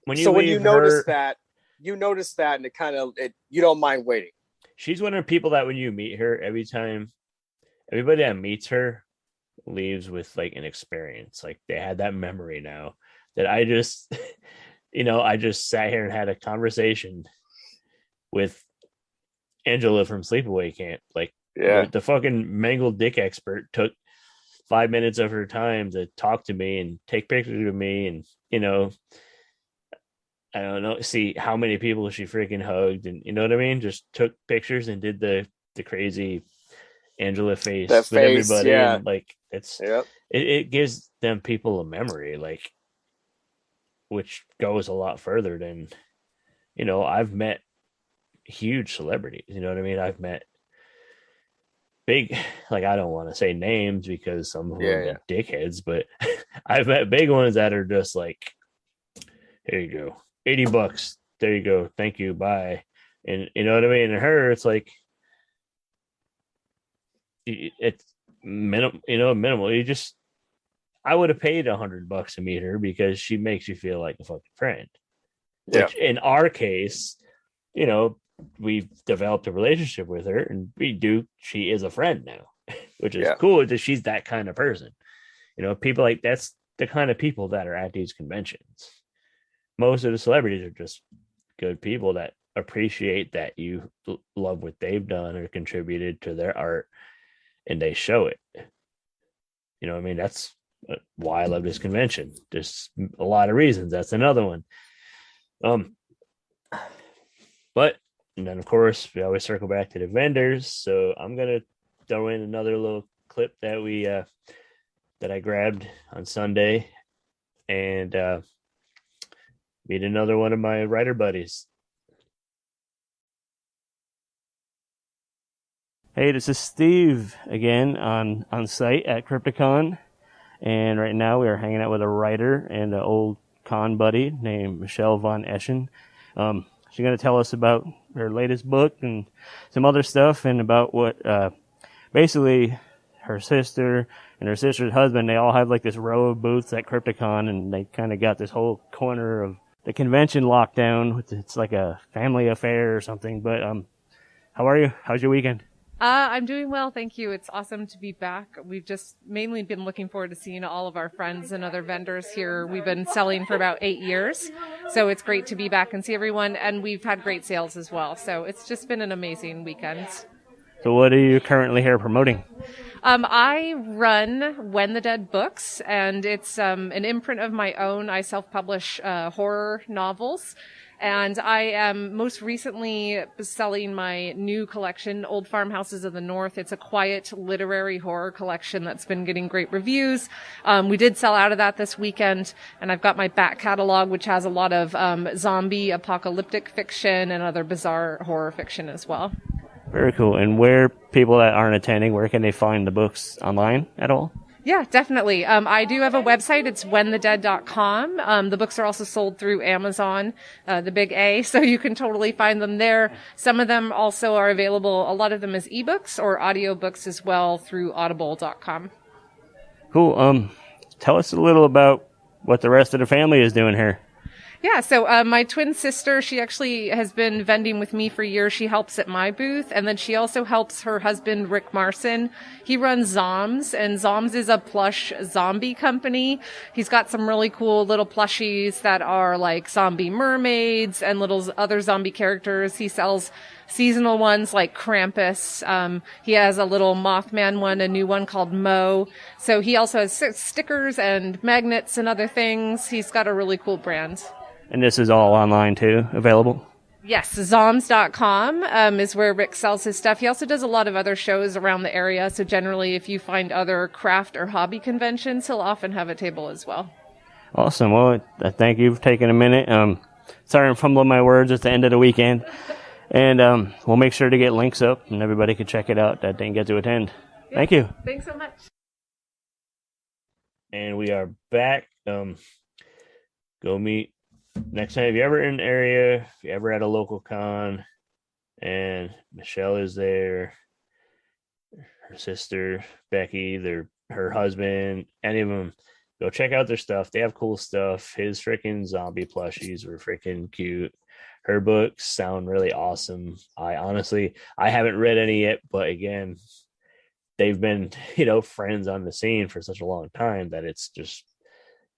when you notice that, and it kind of, you don't mind waiting. She's one of the people that when you meet her, everybody that meets her leaves with like an experience. Like they had that memory now that I just, I just sat here and had a conversation with Angela from Sleepaway Camp. Like the fucking mangled dick expert took 5 minutes of her time to talk to me and take pictures of me. And, I don't know, see how many people she freaking hugged. And you know what I mean? Just took pictures and did the crazy Angela face with everybody. Yeah. And like, it gives them people a memory, like, which goes a lot further than, I've met huge celebrities. You know what I mean? I've met big, like, I don't want to say names because some of them are dickheads, but I've met big ones that are just like, here you go, $80. There you go. Thank you. Bye. And you know what I mean? And her, it's like, it's minimal. I would have paid $100 to meet her because she makes you feel like a fucking friend. Which in our case, we've developed a relationship with her, and she is a friend now, which is cool that she's that kind of person. People like that's the kind of people that are at these conventions. Most of the celebrities are just good people that appreciate that you love what they've done or contributed to their art, and they show it. I mean, that's why I love this convention. There's a lot of reasons. That's another one. But And then, of course, we always circle back to the vendors. So I'm going to throw in another little clip that that I grabbed on Sunday and meet another one of my writer buddies. Hey, this is Steve again on site at Crypticon. And right now we are hanging out with a writer and an old con buddy named Michelle Von Eschen. She's going to tell us about her latest book and some other stuff, and about what basically her sister and her sister's husband, they all have like this row of booths at Crypticon, and they kind of got this whole corner of the convention locked down. It's like a family affair or something. But how are you? How's your weekend? I'm doing well, thank you. It's awesome to be back. We've just mainly been looking forward to seeing all of our friends and other vendors here. We've been selling for about 8 years, so it's great to be back and see everyone, and we've had great sales as well. So it's just been an amazing weekend. So what are you currently here promoting? I run When the Dead Books, and it's an imprint of my own. I self-publish horror novels. And I am most recently selling my new collection, Old Farmhouses of the North. It's a quiet literary horror collection that's been getting great reviews. We did sell out of that this weekend, and I've got my back catalog, which has a lot of zombie apocalyptic fiction and other bizarre horror fiction as well. Very cool. And where people that aren't attending, where can they find the books online at all? Yeah, definitely. I do have a website. It's whenthedead.com. The books are also sold through Amazon, the big A, so you can totally find them there. Some of them also are available, a lot of them as ebooks or audiobooks as well, through audible.com. Cool. Tell us a little about what the rest of the family is doing here. Yeah, so my twin sister, she actually has been vending with me for years. She helps at my booth, and then she also helps her husband, Rick Marson. He runs Zoms, and Zoms is a plush zombie company. He's got some really cool little plushies that are like zombie mermaids and little other zombie characters. He sells seasonal ones like Krampus. He has a little Mothman one, a new one called Mo. So he also has stickers and magnets and other things. He's got a really cool brand. And this is all online too, available? Yes, zoms.com is where Rick sells his stuff. He also does a lot of other shows around the area. So generally, if you find other craft or hobby conventions, he'll often have a table as well. Awesome. Well, thank you for taking a minute. Sorry I'm fumbling my words. It's the end of the weekend. And we'll make sure to get links up, and everybody can check it out that didn't get to attend. Yeah. Thank you. Thanks so much. And we are back. Go meet next time. If you're ever in the area, if you're ever at a local con, and Michelle is there, her sister, Becky, her husband, any of them, go check out their stuff. They have cool stuff. His freaking zombie plushies were freaking cute. Her books sound really awesome. I haven't read any yet, but again, they've been, friends on the scene for such a long time that it's just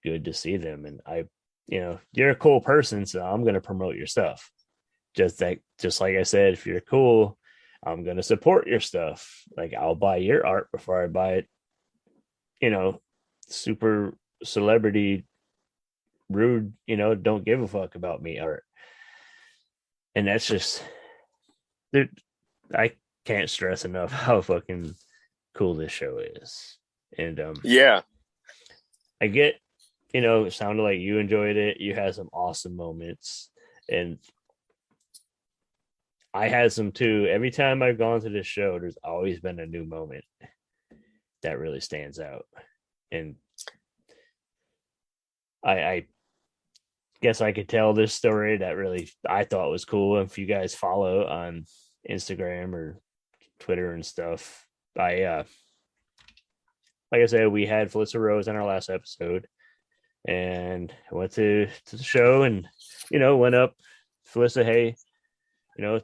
good to see them. And you're a cool person, so I'm going to promote your stuff. Just like I said, if you're cool, I'm going to support your stuff. Like, I'll buy your art before I buy it, super celebrity, rude, don't give a fuck about me art. And that's just, I can't stress enough how fucking cool this show is. And yeah, I get, it sounded like you enjoyed it. You had some awesome moments, and I had some too. Every time I've gone to this show, there's always been a new moment that really stands out. And I guess I could tell this story that really I thought was cool. If you guys follow on Instagram or Twitter and stuff, like I said, we had Felissa Rose on our last episode, and I went to the show and went up. Felissa, hey,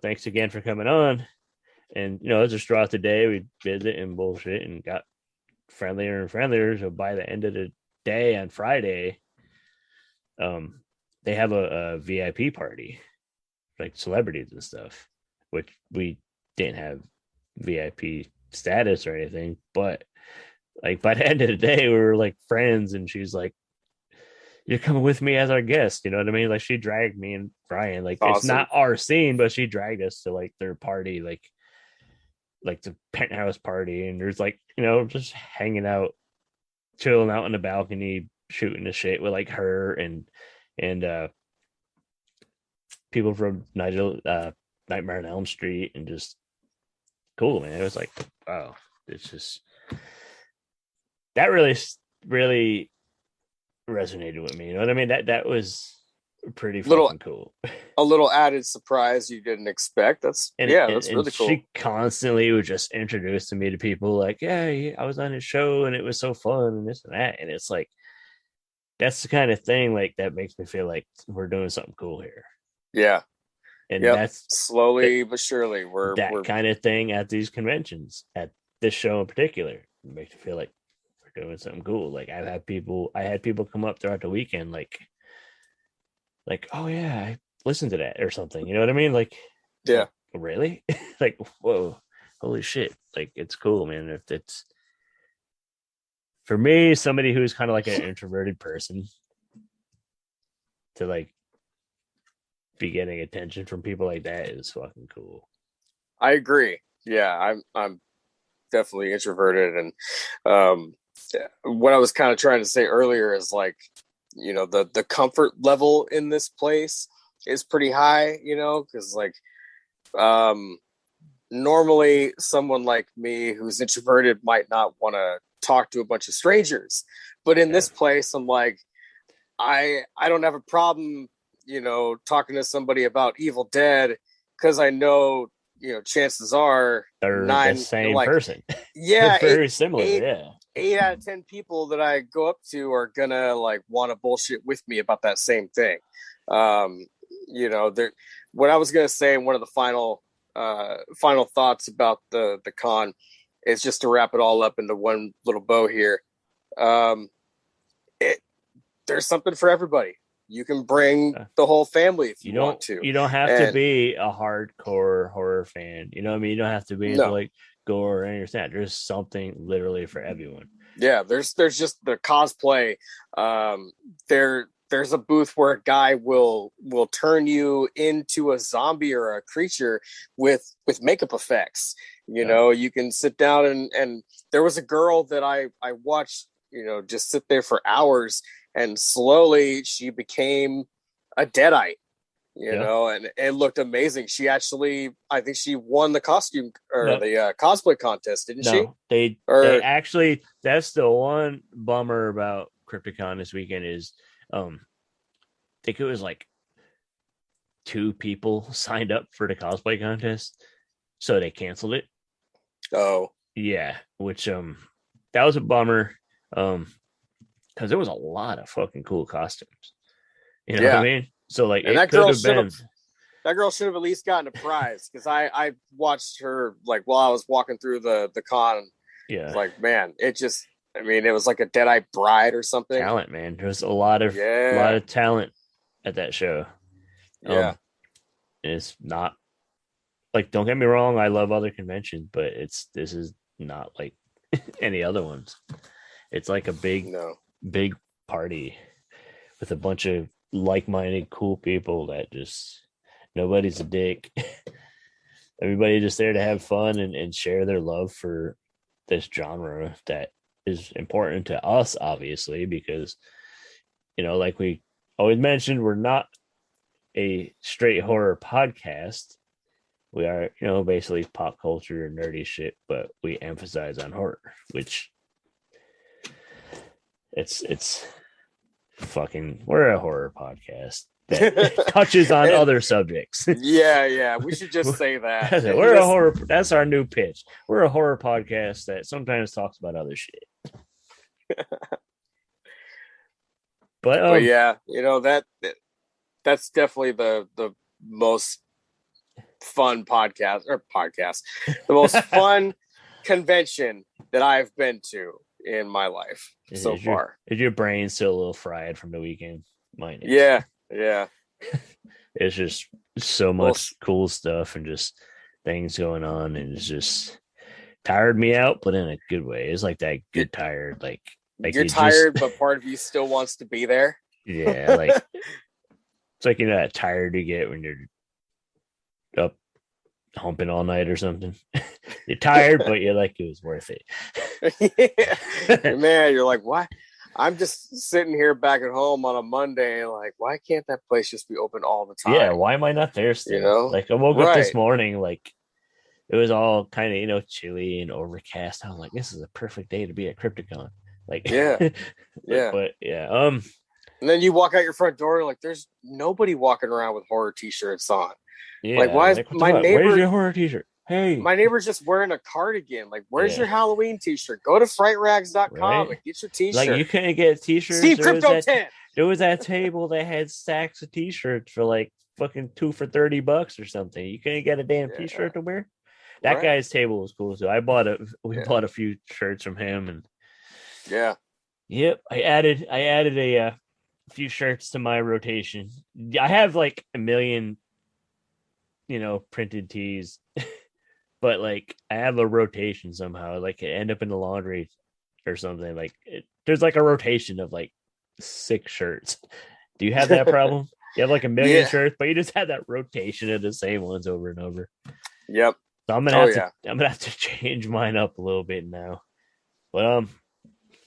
thanks again for coming on. And just throughout the day we visit and bullshit and got friendlier and friendlier. So by the end of the day on Friday, they have a VIP party, like celebrities and stuff, which we didn't have VIP status or anything. But like by the end of the day, we were like friends, and she's like, you're coming with me as our guest. You know what I mean? Like she dragged me and Brian. Like Awesome. it's not our scene, but she dragged us to like their party, like the penthouse party, and there's like, you know, just hanging out, chilling out on the balcony, shooting the shit with like her and people from Nightmare on Elm Street, and just cool, man. It was like, wow, it's just that really resonated with me. You know what I mean? That was pretty fucking cool. A little added surprise you didn't expect. That's really cool. She constantly would just introduce me to people like, yeah, I was on his show and it was so fun and this and that. And it's like, that's the kind of thing like that makes me feel like we're doing something cool here. Yeah. And that's slowly but surely we're kind of thing at these conventions, at this show in particular. It makes me feel like we're doing something cool. Like I had people come up throughout the weekend like, oh yeah, I listened to that or something. You know what I mean? Like, yeah, really? Like, whoa, holy shit. Like, it's cool, man. If it's for me, somebody who's kind of like an introverted person, to like be getting attention from people like that is fucking cool. I agree. Yeah, I'm definitely introverted, and what I was kind of trying to say earlier is like, you know, the comfort level in this place is pretty high, you know, because like normally someone like me who's introverted might not want to talk to a bunch of strangers, but in this place I'm like, I don't have a problem, you know, talking to somebody about Evil Dead, because I know, you know, chances are they're the same person. Yeah, very similar. 8 out of 10 people that I go up to are gonna like want to bullshit with me about that same thing. You know, what I was gonna say, one of the final thoughts about the con is just to wrap it all up into one little bow here. There's something for everybody. You can bring the whole family if you want to. You don't have to be a hardcore horror fan. You know what I mean? You don't have to be into like gore or anything like that. There's something literally for everyone. Yeah, there's just the cosplay. There's a booth where a guy will turn you into a zombie or a creature with makeup effects. You know, you can sit down and there was a girl that I watched, you know, just sit there for hours, and slowly she became a Deadite. You know, and it looked amazing. She actually, I think she won the costume or the cosplay contest, didn't she? They actually, that's the one bummer about Crypticon this weekend is, I think it was like 2 people signed up for the cosplay contest, so they canceled it. Oh, yeah, which that was a bummer, because there was a lot of fucking cool costumes. You know what I mean? So like, and that girl should have at least gotten a prize, because I watched her like while I was walking through the con. Yeah, like, man, it just, I mean, it was like a Deadite bride or something. Talent, man. There's a lot of talent at that show. Yeah, it's not like, don't get me wrong, I love other conventions, but this is not like any other ones. It's like a big party with a bunch of like-minded, cool people that just, nobody's a dick. Everybody just there to have fun and share their love for this genre that is important to us, obviously, because, you know, like we always mentioned, we're not a straight horror podcast. We are, you know, basically pop culture and nerdy shit, but we emphasize on horror, which it's fucking, we're a horror podcast that touches on other subjects. Yeah, we should just say that. We're a horror, that's our new pitch. We're a horror podcast that sometimes talks about other shit. But yeah, you know, that's definitely the most fun the most fun convention that I've been to in my life so far. Is your brain still a little fried from the weekend? Mine is. Yeah. It's just so much cool stuff and just things going on, and it's just tired me out, but in a good way. It's like that good tired, like you're tired, but part of you still wants to be there. Yeah, like it's like that tired you get when you're up humping all night or something. You're tired, but you're like, it was worth Yeah. Man, you're like, why? I'm just sitting here back at home on a Monday, like, why can't that place just be open all the time? Yeah, why am I not there still? You know? Like I woke up this morning, like it was all kind of, chilly and overcast. I was like, this is a perfect day to be at Crypticon. Like, yeah. But yeah. And then you walk out your front door, like, there's nobody walking around with horror t-shirts on. Yeah. Like, why is my neighbor? Where's your horror t-shirt? Hey, my neighbor's just wearing a cardigan. Like, where's your Halloween t-shirt? Go to frightrags.com and get your t-shirt. Like, you couldn't get t-shirts. Steve Crypto 10. There was that table that had stacks of t-shirts for like fucking 2 for $30 or something. You couldn't get a damn t-shirt to wear. That guy's table was cool. So we bought a few shirts from him, and I added a few shirts to my rotation. I have like a million, printed tees, but like I have a rotation somehow. Like it end up in the laundry or something. Like there's like a rotation of like 6 shirts. Do you have that problem? You have like a million shirts, but you just have that rotation of the same ones over and over. Yep. So I'm gonna have to change mine up a little bit now. But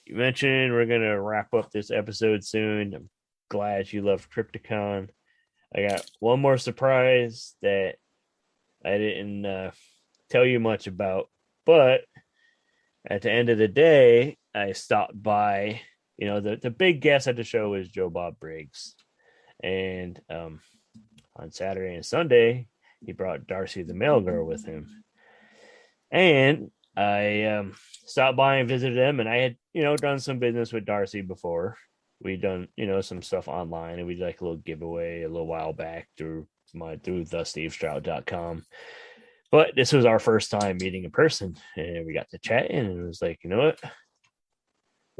you mentioned we're gonna wrap up this episode soon. I'm glad you loved Crypticon. I got one more surprise that I didn't tell you much about, but at the end of the day, I stopped by. The big guest at the show is Joe Bob Briggs, and on Saturday and Sunday, he brought Darcy the mail girl with him. And I stopped by and visited him, and I had, done some business with Darcy before. We'd done, some stuff online, and we did like a little giveaway a little while back through thestevestrout.com. But this was our first time meeting in person, and we got to chatting, and it was like, you know what?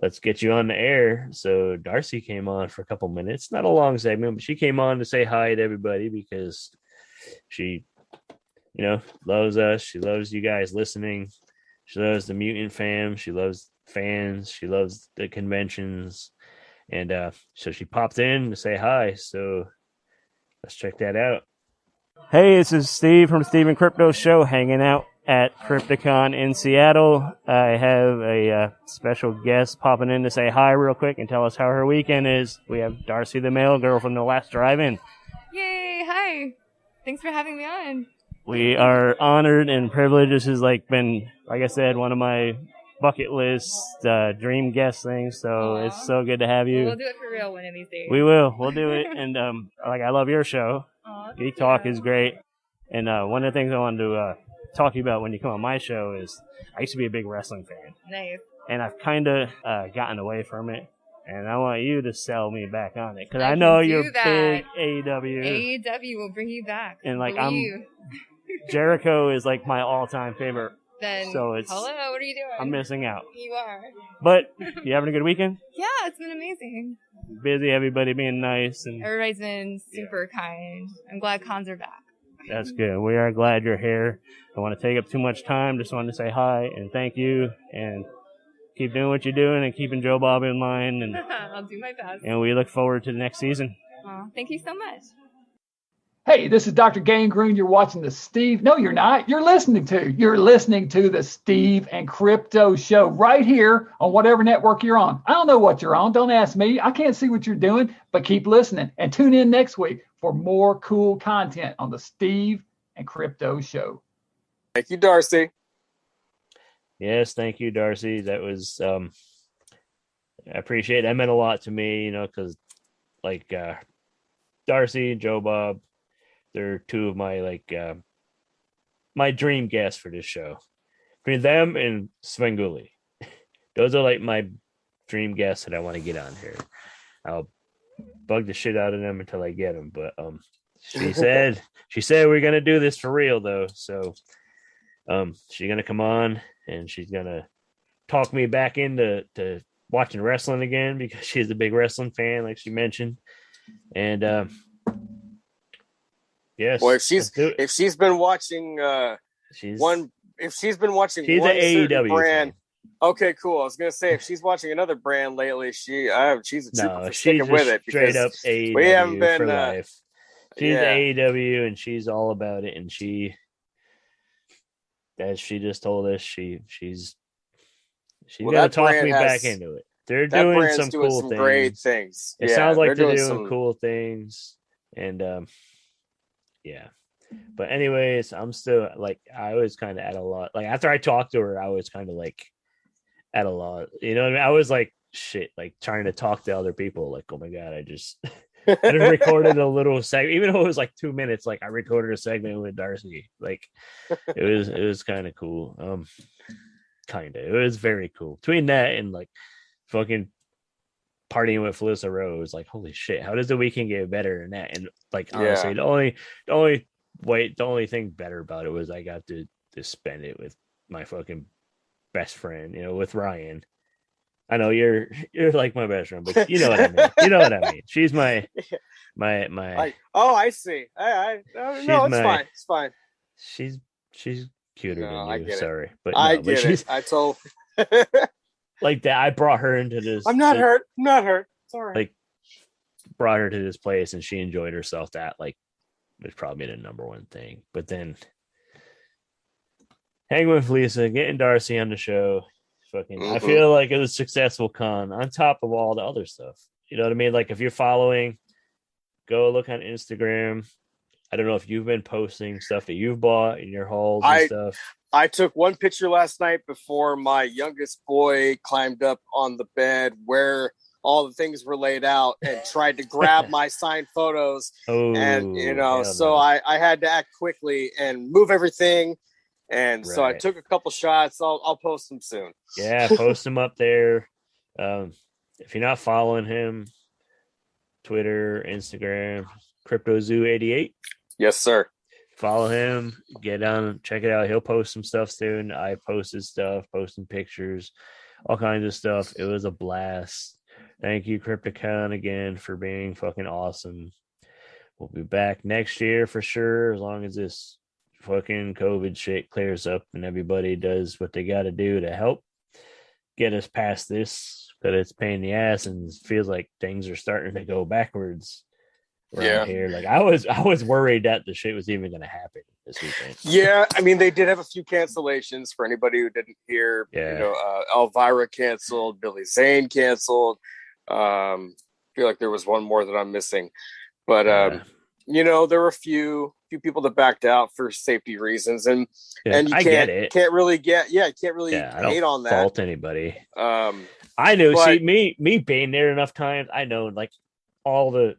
Let's get you on the air. So Darcy came on for a couple minutes, not a long segment, but she came on to say hi to everybody because she, loves us. She loves you guys listening. She loves the Mutant fam. She loves fans. She loves the conventions. And so she popped in to say hi. So let's check that out. Hey, this is Steve from Steve and Crypto Show, hanging out at Crypticon in Seattle. I have a special guest popping in to say hi real quick and tell us how her weekend is. We have Darcy the mail girl from the last drive-in. Yay! Hi! Thanks for having me on. We are honored and privileged. This has been, like I said, one of my bucket list dream guest things. So It's so good to have you. Well, we'll do it for real one of these days. We will. We'll do it. And I love your show. Geek Talk is great. And one of the things I wanted to talk to you about when you come on my show is I used to be a big wrestling fan. Nice. And I've kind of gotten away from it. And I want you to sell me back on it. Because I know you're big AEW. AEW will bring you back. And Jericho is like my all-time favorite. Then, so it's, hello, what are you doing? I'm missing out. You are. But you having a good weekend? Yeah, it's been amazing. Busy, everybody being nice. And everybody's been super kind. I'm glad cons are back. That's good. We are glad you're here. I want to take up too much time. Just wanted to say hi and thank you. And keep doing what you're doing and keeping Joe Bob in line. And I'll do my best. And we look forward to the next season. Thank you so much. Hey, this is Dr. Gangrene. You're watching the Steve. No, you're not. You're listening to the Steve and Crypto Show right here on whatever network you're on. I don't know what you're on. Don't ask me. I can't see what you're doing, but keep listening and tune in next week for more cool content on the Steve and Crypto Show. Thank you, Darcy. Yes, thank you, Darcy. That was, I appreciate it. That meant a lot to me, because Darcy, Joe Bob, they're two of my my dream guests for this show. Between them and Svengoolie, those are my dream guests that I want to get on here. I'll bug the shit out of them until I get them. But she said we're gonna do this for real though. So she's gonna come on and she's gonna talk me back into watching wrestling again because she's a big wrestling fan, like she mentioned. And yes. Well, if she's been watching she's one an certain AEW brand fan. Okay, cool. I was gonna say if she's watching another brand lately, she's a trooper for she's sticking with it straight because up AEW we haven't been for life. She's AEW and she's all about it. And she, as she just told us, she's gonna talk me back into it. They're doing some cool things. Great things. It sounds like they're doing cool things, and yeah. But anyways, I'm still like I was kind of at a lot. Like after I talked to her, I was kind of like at a lot. You know what I mean? I was like shit, like trying to talk to other people. Like, oh my god, I just recorded a little segment, even though it was like 2 minutes. Like I recorded a segment with Darcy. Like it was kind of cool. It was very cool. Between that and like fucking partying with Felissa Rose, like holy shit, how does the weekend get better than that? And like honestly, the only thing better about it was I got to spend it with my fucking best friend, with Ryan. I know you're like my best friend, but you know what I mean. You know what I mean. She's my. I see. No, it's fine. It's fine. She's cuter than you. Sorry, but I get it. I told. Like that, I brought her into this. I'm not hurt. It's all right. Like, brought her to this place, and she enjoyed herself. That like was probably the number one thing. But then, hanging with Lisa, getting Darcy on the show, fucking. I feel like it was a successful con on top of all the other stuff. You know what I mean? Like if you're following, go look on Instagram. I don't know if you've been posting stuff that you've bought in your hauls and stuff. I took one picture last night before my youngest boy climbed up on the bed where all the things were laid out and tried to grab my signed photos. I had to act quickly and move everything. And so I took a couple shots. I'll post them soon. Yeah, post them up there. If you're not following him, Twitter, Instagram, CryptoZoo88. Yes, sir. Follow him, get on, check it out. He'll post some stuff soon. I posted stuff, posting pictures, all kinds of stuff. It was a blast. Thank you, Crypticon, again for being fucking awesome. We'll be back next year for sure, as long as this fucking COVID shit clears up and everybody does what they got to do to help get us past this. But it's a pain in the ass and it feels like things are starting to go backwards. Here, like I was worried that the shit was even going to happen this weekend. Yeah, I mean they did have a few cancellations for anybody who didn't hear. Yeah. Elvira canceled, Billy Zane canceled. I feel like there was one more that I'm missing, but there were a few people that backed out for safety reasons, and you can't really hate on that. Fault anybody. I know. See, me being there enough times, I know like all the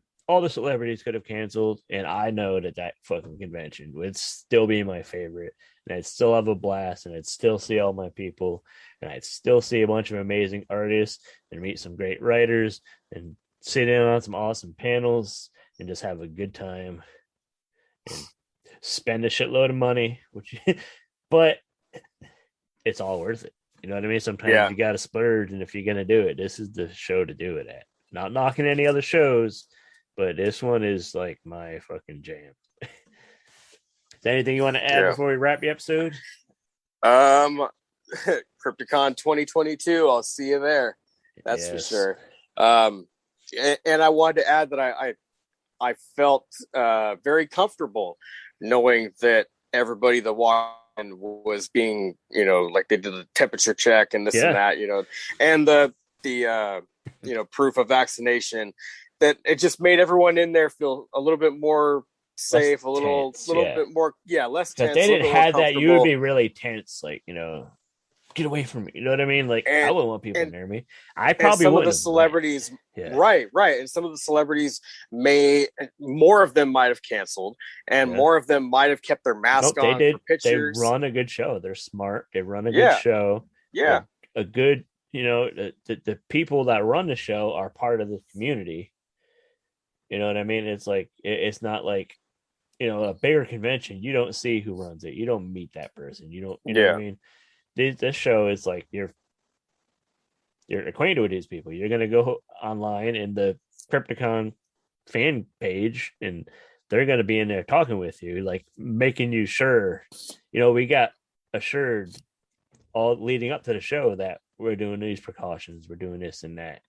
celebrities could have canceled, and I know that fucking convention would still be my favorite, and I'd still have a blast, and I'd still see all my people, and I'd still see a bunch of amazing artists, and meet some great writers, and sit in on some awesome panels, and just have a good time, and spend a shitload of money, but it's all worth it. You know what I mean? Sometimes you got to splurge, and if you're gonna do it, this is the show to do it at. Not knocking any other shows. But this one is like my fucking jam. Is there anything you want to add before we wrap the episode? CrypticOn 2022. I'll see you there. That's for sure. And I wanted to add that I felt very comfortable knowing that everybody that walked in was being, like they did the temperature check and this and that, and the proof of vaccination. That it just made everyone in there feel a little bit more safe, a little bit more, less tense. If they didn't have that, you would be really tense. Like, get away from me. You know what I mean? Like, I wouldn't want people near me. I probably some wouldn't. Of the celebrities, right. And some of the celebrities more of them might have canceled, and more of them might have kept their mask on for pictures. They run a good show. They're smart. They run a good show. Yeah, a good. The people that run the show are part of the community. You know what I mean? It's like it's not like a bigger convention. You don't see who runs it. You don't meet that person. You don't. You know what I mean? This show is like you're acquainted with these people. You're gonna go online in the Crypticon fan page, and they're gonna be in there talking with you, like making you sure. We got assured all leading up to the show that we're doing these precautions, we're doing this and that.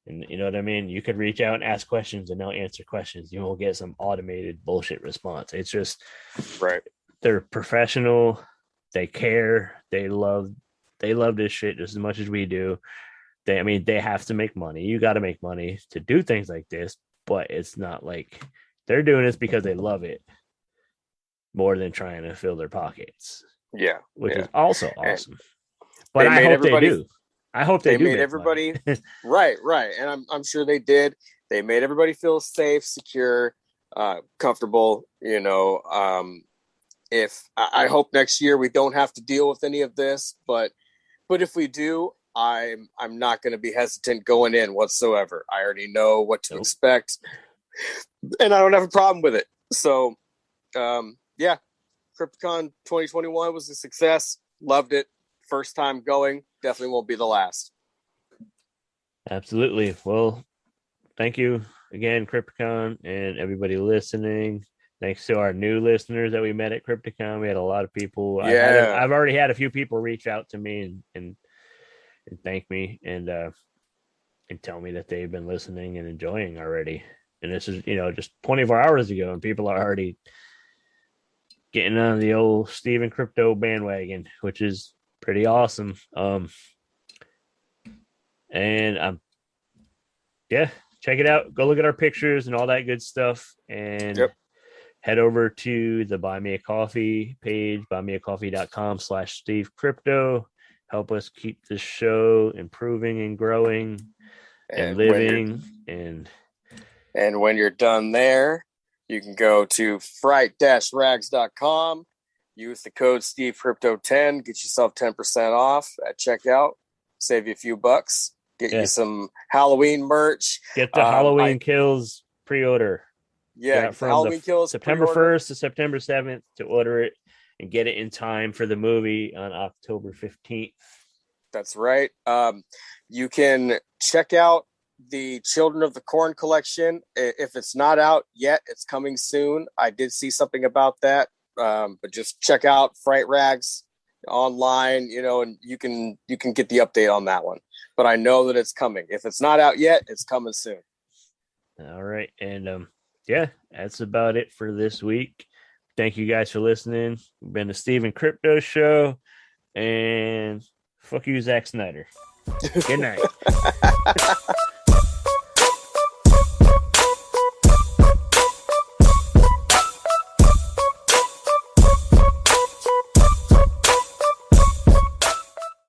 And you know what I mean? You could reach out and ask questions and they'll answer questions. You won't get some automated bullshit response. It's just right. They're professional. They care. They love this shit just as much as we do. They have to make money. You got to make money to do things like this, but it's not like they're doing this because they love it more than trying to fill their pockets. Yeah. Which is also awesome. But I hope they do. I hope they do. Made everybody right. And I'm sure they did. They made everybody feel safe, secure, comfortable, you know. If I hope next year we don't have to deal with any of this, but if we do, I'm not going to be hesitant going in whatsoever. I already know what to expect, and I don't have a problem with it. So, yeah, Crypticon 2021 was a success. Loved it. First time going. Definitely won't be the last. Absolutely. Well, thank you again, Crypticon, and everybody listening. Thanks to our new listeners that we met at Crypticon. We had a lot of people. Yeah. I've already had a few people reach out to me and thank me and tell me that they've been listening and enjoying already. And this is, just 24 hours ago, and people are already getting on the old Steven Crypto bandwagon, which is pretty awesome. And check it out. Go look at our pictures and all that good stuff. And head over to the Buy Me a Coffee page, buymeacoffee.com/SteveCrypto. Help us keep this show improving and growing and living. And when you're done there, you can go to fright-rags.com. Use the code SteveCrypto10. Get yourself 10% off at checkout. Save you a few bucks. Get you some Halloween merch. Get the Halloween Kills pre-order. Yeah, from Halloween Kills September 1st to September 7th to order it and get it in time for the movie on October 15th. That's right. You can check out the Children of the Corn collection. If it's not out yet, it's coming soon. I did see something about that. But just check out Fright Rags online, and you can get the update on that one. But I know that it's coming. If it's not out yet, it's coming soon. All right. And that's about it for this week. Thank you guys for listening. We've been the Steven Crypto Show, and fuck you, Zack Snyder. Good night.